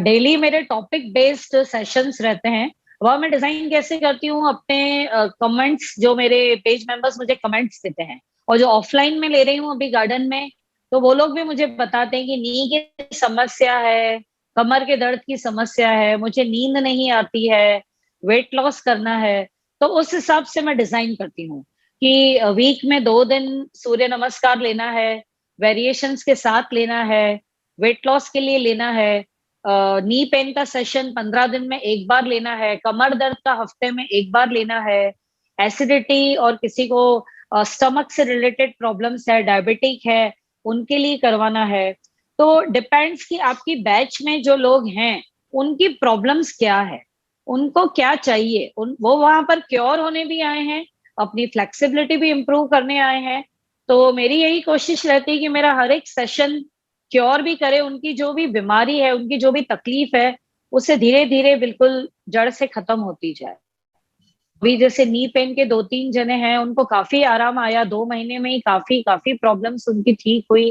डेली मेरे टॉपिक बेस्ड सेशंस रहते हैं। वह मैं डिजाइन कैसे करती हूँ, अपने कमेंट्स जो मेरे पेज मेंबर्स मुझे कमेंट्स देते हैं, और जो ऑफलाइन में ले रही हूँ अभी गार्डन में, तो वो लोग भी मुझे बताते हैं कि नी की समस्या है, कमर के दर्द की समस्या है, मुझे नींद नहीं आती है, वेट लॉस करना है। तो उस हिसाब से मैं डिजाइन करती हूँ कि वीक में 2 दिन सूर्य नमस्कार लेना है, वेरिएशंस के साथ लेना है, वेट लॉस के लिए लेना है, नी पेन का सेशन 15 दिन में एक बार लेना है, कमर दर्द का हफ्ते में एक बार लेना है, एसिडिटी और किसी को स्टमक से रिलेटेड प्रॉब्लम्स है, डायबिटिक है, उनके लिए करवाना है। तो डिपेंड्स कि आपकी बैच में जो लोग हैं उनकी प्रॉब्लम्स क्या है, उनको क्या चाहिए, वो वहां पर क्योर होने भी आए हैं, अपनी फ्लेक्सिबिलिटी भी इम्प्रूव करने आए हैं। तो मेरी यही कोशिश रहती है कि मेरा हर एक सेशन क्योर भी करे, उनकी जो भी बीमारी है, उनकी जो भी तकलीफ है, उससे धीरे धीरे बिल्कुल जड़ से खत्म होती जाए। अभी जैसे नी पेन के 2-3 जने हैं, उनको काफी आराम आया, 2 महीने में ही काफी काफी प्रॉब्लम्स उनकी ठीक हुई।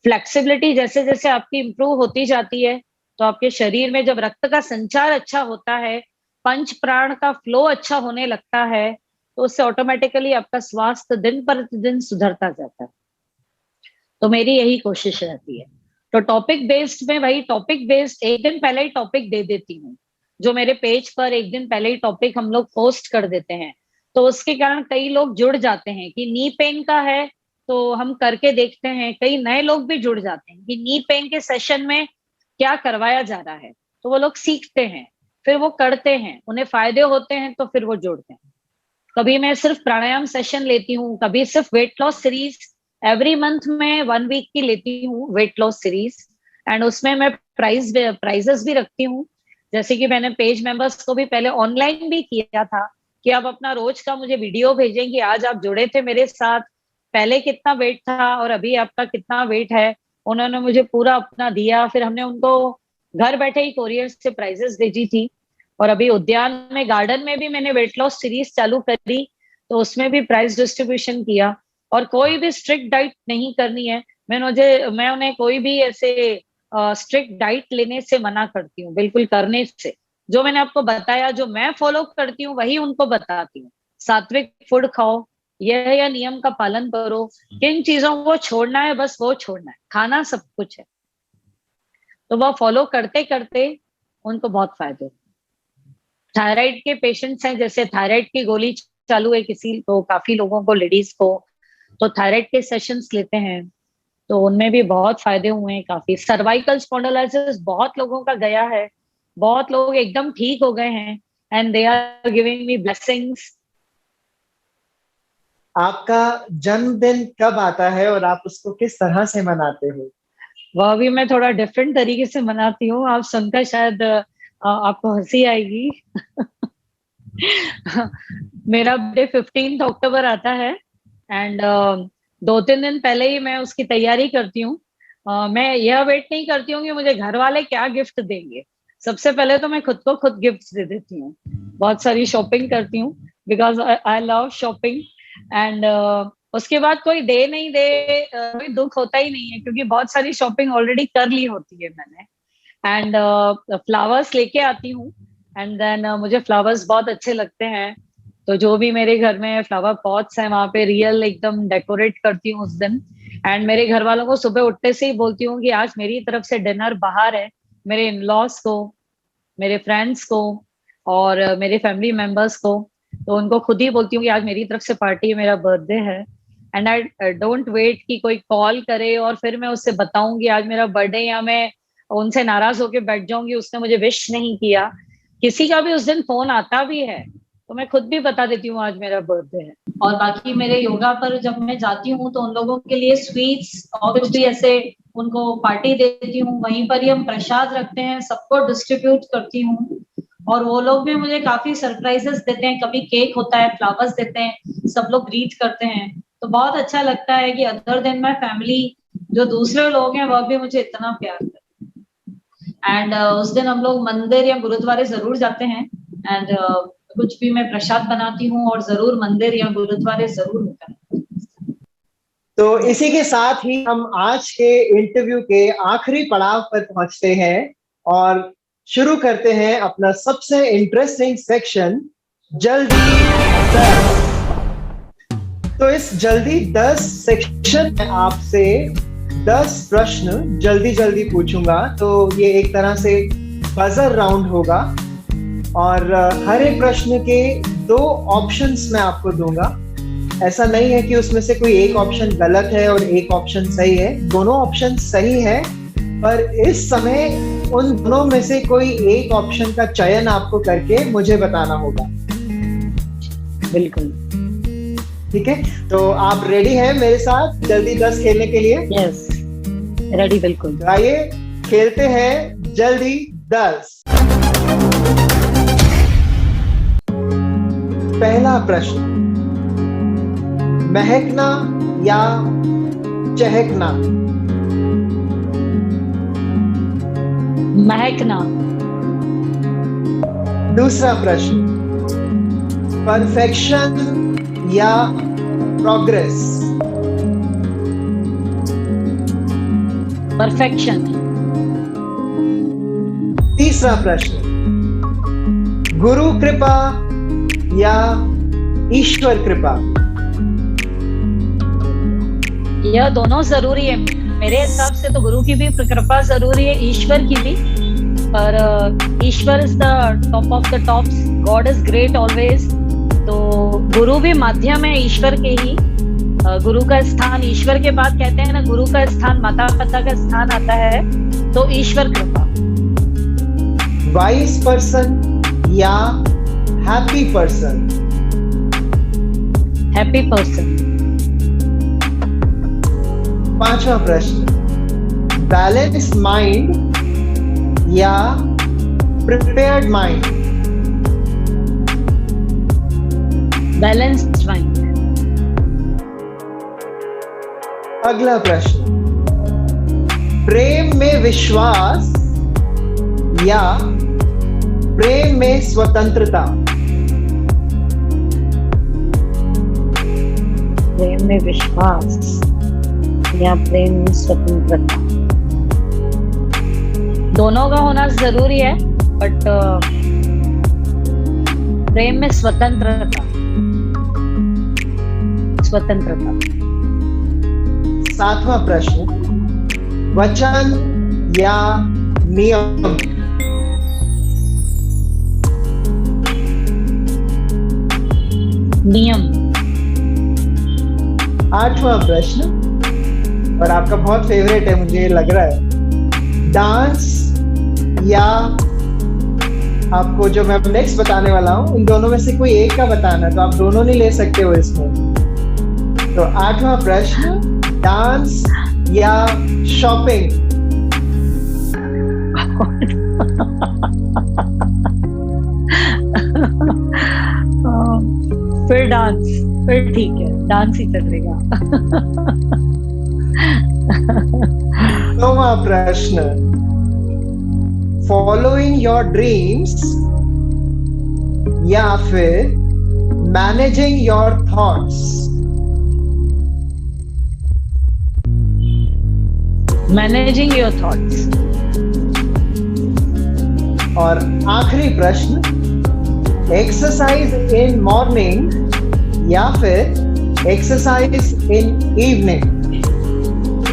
फ्लेक्सिबिलिटी जैसे जैसे आपकी इंप्रूव होती जाती है, तो आपके शरीर में जब रक्त का संचार अच्छा होता है, पंच प्राण का फ्लो अच्छा होने लगता है, तो उससे ऑटोमेटिकली आपका स्वास्थ्य दिन प्रतिदिन सुधरता जाता है। तो मेरी यही कोशिश रहती है। तो टॉपिक बेस्ड में भाई, टॉपिक बेस्ड एक दिन पहले ही टॉपिक दे देती हूँ, जो मेरे पेज पर एक दिन पहले ही टॉपिक हम लोग पोस्ट कर देते हैं। तो उसके कारण कई लोग जुड़ जाते हैं कि नी पेन का है तो हम करके देखते हैं। कई नए लोग भी जुड़ जाते हैं कि नी पेन के सेशन में क्या करवाया जा रहा है, तो वो लोग सीखते हैं, फिर वो करते हैं, उन्हें फायदे होते हैं, तो फिर वो जुड़ते हैं। कभी मैं सिर्फ प्राणायाम सेशन लेती हूँ, कभी सिर्फ weight loss series, every month में 1 वीक की लेती हूँ वेट लॉस सीरीज। एंड उसमें मैं प्राइजेस भी रखती हूँ। जैसे कि मैंने पेज मेंबर्स को भी पहले ऑनलाइन भी किया था कि आप अपना रोज का मुझे वीडियो भेजें कि आज आप जुड़े थे मेरे साथ, पहले कितना वेट था और अभी आपका कितना वेट है। उन्होंने मुझे पूरा अपना दिया, फिर हमने उनको घर बैठे ही कोरियर से प्राइजेस भेजी थी। और अभी उद्यान में, गार्डन में भी मैंने वेट लॉस सीरीज चालू करी, तो उसमें भी प्राइस डिस्ट्रीब्यूशन किया। और कोई भी स्ट्रिक्ट डाइट नहीं करनी है, मैं उन्हें कोई भी ऐसे स्ट्रिक्ट डाइट लेने से मना करती हूँ, बिल्कुल करने से। जो मैंने आपको बताया, जो मैं फॉलो करती हूँ वही उनको बताती हूँ। सात्विक फूड खाओ, यह नियम का पालन करो, किन चीजों को छोड़ना है बस वो छोड़ना है, खाना सब कुछ है। तो वह फॉलो करते करते उनको बहुत फायदे। थायराइड के पेशेंट्स हैं, जैसे थायराइड की गोली चालू है किसी को, काफी लोगों को, लेडीज को, तो थायराइड के सेशंस लेते हैं, तो उनमें भी बहुत फायदे हुए हैं। काफी सर्वाइकल स्पॉन्डिलोसिस बहुत लोगों का गया है, बहुत लोग एकदम ठीक हो गए हैं। and they are giving me blessings. आपका जन्मदिन कब आता है और आप उसको किस तरह से मनाते हो? वह भी मैं थोड़ा डिफरेंट तरीके से मनाती हूँ, आप सुनकर शायद आपको हंसी आएगी। मेरा बर्थडे 15 अक्टूबर आता है एंड 2-3 दिन पहले ही मैं उसकी तैयारी करती हूँ। मैं यह वेट नहीं करती हूँ कि मुझे घर वाले क्या गिफ्ट देंगे, सबसे पहले तो मैं खुद को खुद गिफ्ट दे देती हूँ। बहुत सारी शॉपिंग करती हूँ because I love shopping and उसके बाद कोई दे नहीं दे कोई दुख होता ही नहीं है, क्योंकि बहुत सारी शॉपिंग ऑलरेडी कर ली होती है मैंने। एंड फ्लावर्स लेके आती हूँ एंड देन मुझे फ्लावर्स बहुत अच्छे लगते हैं, तो जो भी मेरे घर में फ्लावर पॉट्स हैं वहां पे रियल एकदम डेकोरेट करती हूँ उस दिन। एंड मेरे घर वालों को सुबह उठते से ही बोलती हूँ कि आज मेरी तरफ से डिनर बाहर है, मेरे इन-लॉज को, मेरे फ्रेंड्स को और मेरे फैमिली मेंबर्स को, तो उनको खुद ही बोलती हूँ कि आज मेरी तरफ से पार्टी है, मेरा बर्थडे है। एंड आई डोंट वेट कि कोई कॉल करे और फिर मैं उससे बताऊंगी आज मेरा बर्थडे, या मैं उनसे नाराज होकर बैठ जाऊंगी उसने मुझे विश नहीं किया। किसी का भी उस दिन फोन आता भी है तो मैं खुद भी बता देती हूँ आज मेरा बर्थडे है। और बाकी मेरे योगा पर जब मैं जाती हूँ तो उन लोगों के लिए स्वीट्स और कुछ भी ऐसे उनको पार्टी देती हूँ, वहीं पर ही हम प्रसाद रखते हैं, सबको डिस्ट्रीब्यूट करती हूँ और वो लोग भी मुझे काफी सरप्राइजेस देते हैं, कभी केक होता है, फ्लावर्स देते हैं, सब लोग ग्रीट करते हैं, तो बहुत अच्छा लगता है कि अदर देन माय फैमिली जो दूसरे लोग हैं वह भी मुझे इतना प्यार करते हैं। एंड उस दिन हम लोग मंदिर या गुरुद्वारे जरूर जाते हैं एंड कुछ भी मैं प्रसाद बनाती हूँ और जरूर मंदिर या गुरुद्वारे जरूर होता है। तो इसी के साथ ही हम आज के इंटरव्यू के आखिरी पड़ाव पर पहुंचते हैं और शुरू करते हैं अपना सबसे इंटरेस्टिंग सेक्शन, जल्दी 10। तो इस जल्दी 10 सेक्शन में आपसे 10 प्रश्न जल्दी जल्दी पूछूंगा, तो ये एक तरह से बजर राउंड होगा और हर एक प्रश्न के 2 ऑप्शंस मैं आपको दूंगा। ऐसा नहीं है कि उसमें से कोई एक ऑप्शन गलत है और एक ऑप्शन सही है, दोनों ऑप्शन सही है, पर इस समय उन दोनों में से कोई एक ऑप्शन का चयन आपको करके मुझे बताना होगा। बिल्कुल, ठीक है? तो आप रेडी हैं मेरे साथ जल्दी 10 खेलने के लिए? यस, रेडी, बिल्कुल। तो आइए खेलते हैं जल्दी 10। पहला प्रश्न, महकना या चहकना? महकना। दूसरा प्रश्न, परफेक्शन या प्रोग्रेस? परफेक्शन। तीसरा प्रश्न, गुरु कृपा या ईश्वर कृपा? यह दोनों जरूरी है मेरे हिसाब से, तो गुरु की भी कृपा जरूरी है, ईश्वर की भी, पर ईश्वर is the top of the tops, God is great always, तो गुरु भी माध्यम है ईश्वर के ही। गुरु का स्थान ईश्वर के बाद कहते हैं ना, गुरु का स्थान माता पिता का स्थान आता है, तो ईश्वर कृपा। वाइज पर्सन या हैप्पी पर्सन? Happy person. पांचवा प्रश्न, बैलेंस माइंड या प्रिपेयर्ड माइंड? Balanced mind. अगला प्रश्न, प्रेम में विश्वास या प्रेम में स्वतंत्रता? प्रेम में विश्वास या प्रेम में स्वतंत्रता, दोनों का होना जरूरी है, बट प्रेम में स्वतंत्रता। स्वतंत्रता। सातवां प्रश्न, वचन या नियम? नियम। आठवां प्रश्न, और आपका बहुत फेवरेट है मुझे लग रहा है, डांस या आपको जो मैं नेक्स्ट बताने वाला हूँ इन दोनों में से कोई एक का बताना, तो आप दोनों नहीं ले सकते हो इसमें। तो 8वां प्रश्न, डांस या शॉपिंग? फिर डांस, फिर ठीक है, डांस ही चलेगा। 9वां प्रश्न, फॉलोइंग योर ड्रीम्स या फिर managing your thoughts? Managing your thoughts. और आखिरी प्रश्न, एक्सरसाइज इन मॉर्निंग या फिर exercise in evening?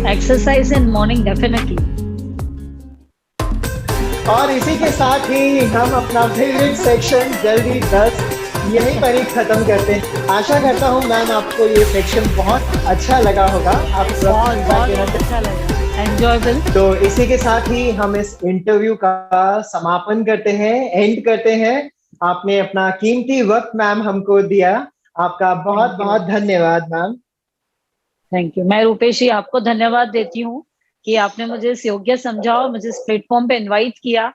Exercise in morning definitely. और इसी के साथ ही हम अपना फेवरेट सेक्शन जल्दी 10 यहीं पर ही खत्म करते हैं। आशा करता हूँ मैम आपको ये सेक्शन बहुत अच्छा लगा होगा। आप बहुत अच्छा लगा, एंजॉयबल। तो इसी के साथ ही हम इस इंटरव्यू का समापन करते हैं, एंड करते हैं। आपने अपना कीमती वक्त मैम हमको दिया, आपका बहुत बहुत धन्यवाद मैम। Thank you. मैं रूपेश जी आपको धन्यवाद देती हूँ कि आपने मुझे इस योग्य समझा और मुझे इस प्लेटफॉर्म पे इनवाइट किया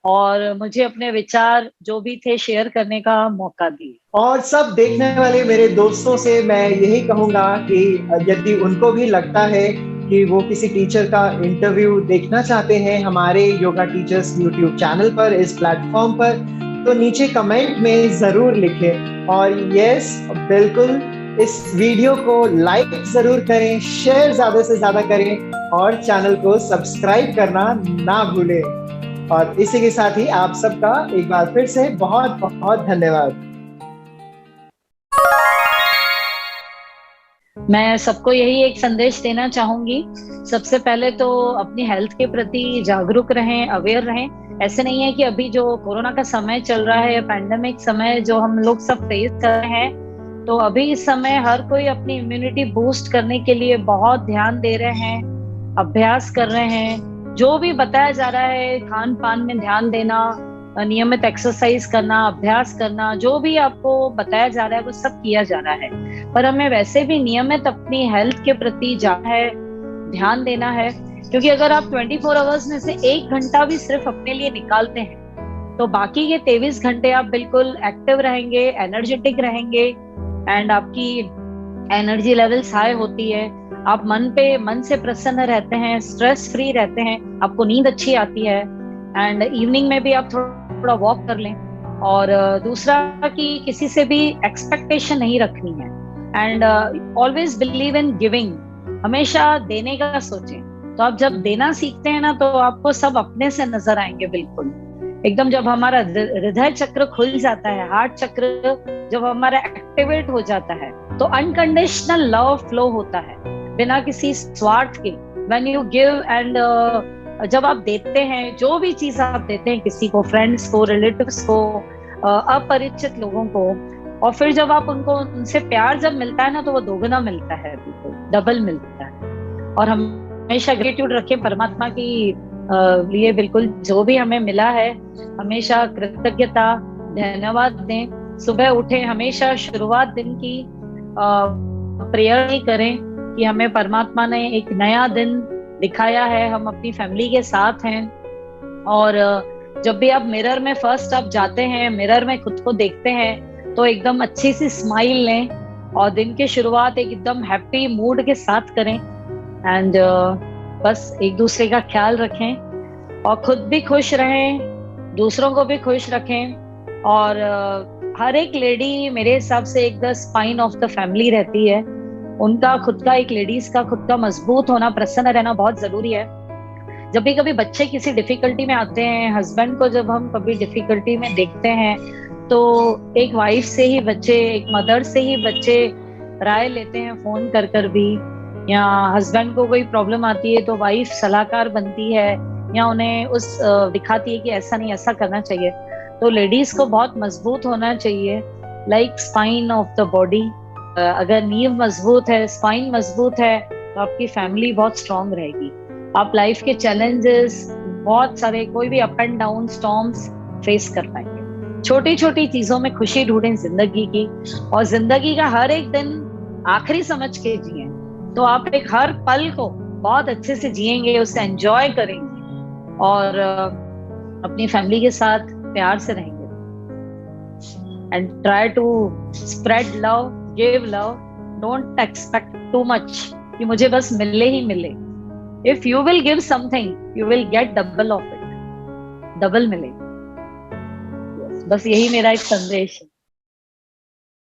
और मुझे अपने विचार जो भी थे शेयर करने का मौका दिया। और सब देखने वाले मेरे दोस्तों से मैं यही कहूंगा कि यदि उनको भी लगता है कि वो किसी टीचर का इंटरव्यू देखना चाहते हैं हमारे योगा टीचर्स यूट्यूब चैनल पर, इस प्लेटफॉर्म पर, तो नीचे कमेंट में जरूर लिखें। और यस, बिल्कुल इस वीडियो को लाइक जरूर करें, शेयर ज्यादा से ज्यादा करें और चैनल को सब्सक्राइब करना ना भूलें। और इसी के साथ ही आप सबका एक बार फिर से बहुत बहुत धन्यवाद। मैं सबको यही एक संदेश देना चाहूंगी, सबसे पहले तो अपनी हेल्थ के प्रति जागरूक रहें, अवेयर रहें। ऐसे नहीं है कि अभी जो कोरोना का समय चल रहा है, पैंडेमिक समय जो हम लोग सब फेस कर रहे हैं, तो अभी इस समय हर कोई अपनी इम्यूनिटी बूस्ट करने के लिए बहुत ध्यान दे रहे हैं, अभ्यास कर रहे हैं। जो भी बताया जा रहा है, खान पान में ध्यान देना, नियमित एक्सरसाइज करना, अभ्यास करना, जो भी आपको बताया जा रहा है वो सब किया जा रहा है। पर हमें वैसे भी नियमित अपनी हेल्थ के प्रति ध्यान देना है, क्योंकि अगर आप 24 आवर्स में से 1 घंटा भी सिर्फ अपने लिए निकालते हैं तो बाकी के 23 घंटे आप बिल्कुल एक्टिव रहेंगे, एनर्जेटिक रहेंगे एंड आपकी एनर्जी लेवल्स हाई होती है। आप मन से प्रसन्न रहते हैं, स्ट्रेस फ्री रहते हैं, आपको नींद अच्छी आती है एंड इवनिंग में भी आप थोड़ा वॉक कर लें। और दूसरा कि किसी से भी एक्सपेक्टेशन नहीं रखनी है and always believe in giving, हमेशा देने का सोचें। तो आप जब देना सीखते हैं ना तो आपको सब अपने से नजर आएंगे बिल्कुल एकदम। जब हमारा हृदय चक्र खुल जाता है, हार्ट चक्र जब हमारा एक्टिवेट हो जाता है, तो अनकंडीशनल लव फ्लो होता है बिना किसी स्वार्थ के। व्हेन यू गिव एंड जब आप देते हैं, जो भी चीज आप देते हैं किसी को, फ्रेंड्स को, रिलेटिव्स को, अपरिचित लोगों को, और फिर जब आप उनसे प्यार जब मिलता है ना तो वो दोगुना मिलता है, बिल्कुल डबल मिलता है। और हमेशा ग्रेटिट्यूड रखें परमात्मा की लिए, बिल्कुल जो भी हमें मिला है हमेशा कृतज्ञता, धन्यवाद दें। सुबह उठे हमेशा शुरुआत दिन की प्रेयर ही करें कि हमें परमात्मा ने एक नया दिन दिखाया है, हम अपनी फैमिली के साथ हैं। और जब भी आप मिरर में फर्स्ट आप जाते हैं, मिरर में खुद को देखते हैं तो एकदम अच्छी सी स्माइल लें और दिन की शुरुआत एकदम हैप्पी मूड के साथ करें एंड बस एक दूसरे का ख्याल रखें और खुद भी खुश रहें, दूसरों को भी खुश रखें। और हर एक लेडी मेरे हिसाब से एक the spine of the family रहती है। उनका खुद का, एक लेडीज का खुद का मजबूत होना, प्रसन्न रहना बहुत जरूरी है। जब भी कभी बच्चे किसी डिफिकल्टी में आते हैं, हस्बैंड को जब हम कभी डिफिकल्टी में देखते हैं तो एक वाइफ से ही बच्चे, एक मदर से ही बच्चे राय लेते हैं फोन कर भी, या हस्बैंड को कोई प्रॉब्लम आती है तो वाइफ सलाहकार बनती है या उन्हें दिखाती है कि ऐसा नहीं, ऐसा करना चाहिए। तो लेडीज को बहुत मजबूत होना चाहिए, like spine of the body. अगर नींव मजबूत है, स्पाइन मजबूत है, तो आपकी फैमिली बहुत स्ट्रांग रहेगी। आप लाइफ के चैलेंजेस बहुत सारे, कोई भी up and down storms face कर पाएंगे। छोटी छोटी चीजों में खुशी ढूंढें जिंदगी की, और जिंदगी का हर एक दिन आखिरी समझ के जिए, तो आप एक हर पल को बहुत अच्छे से जिएंगे, उसे एंजॉय करेंगे और अपनी फैमिली के साथ प्यार से रहेंगे। And try to spread love, give love, don't expect too much कि मुझे बस मिले ही मिले। If you will give something you will get double of it, double मिलेगा। बस यही मेरा एक संदेश है।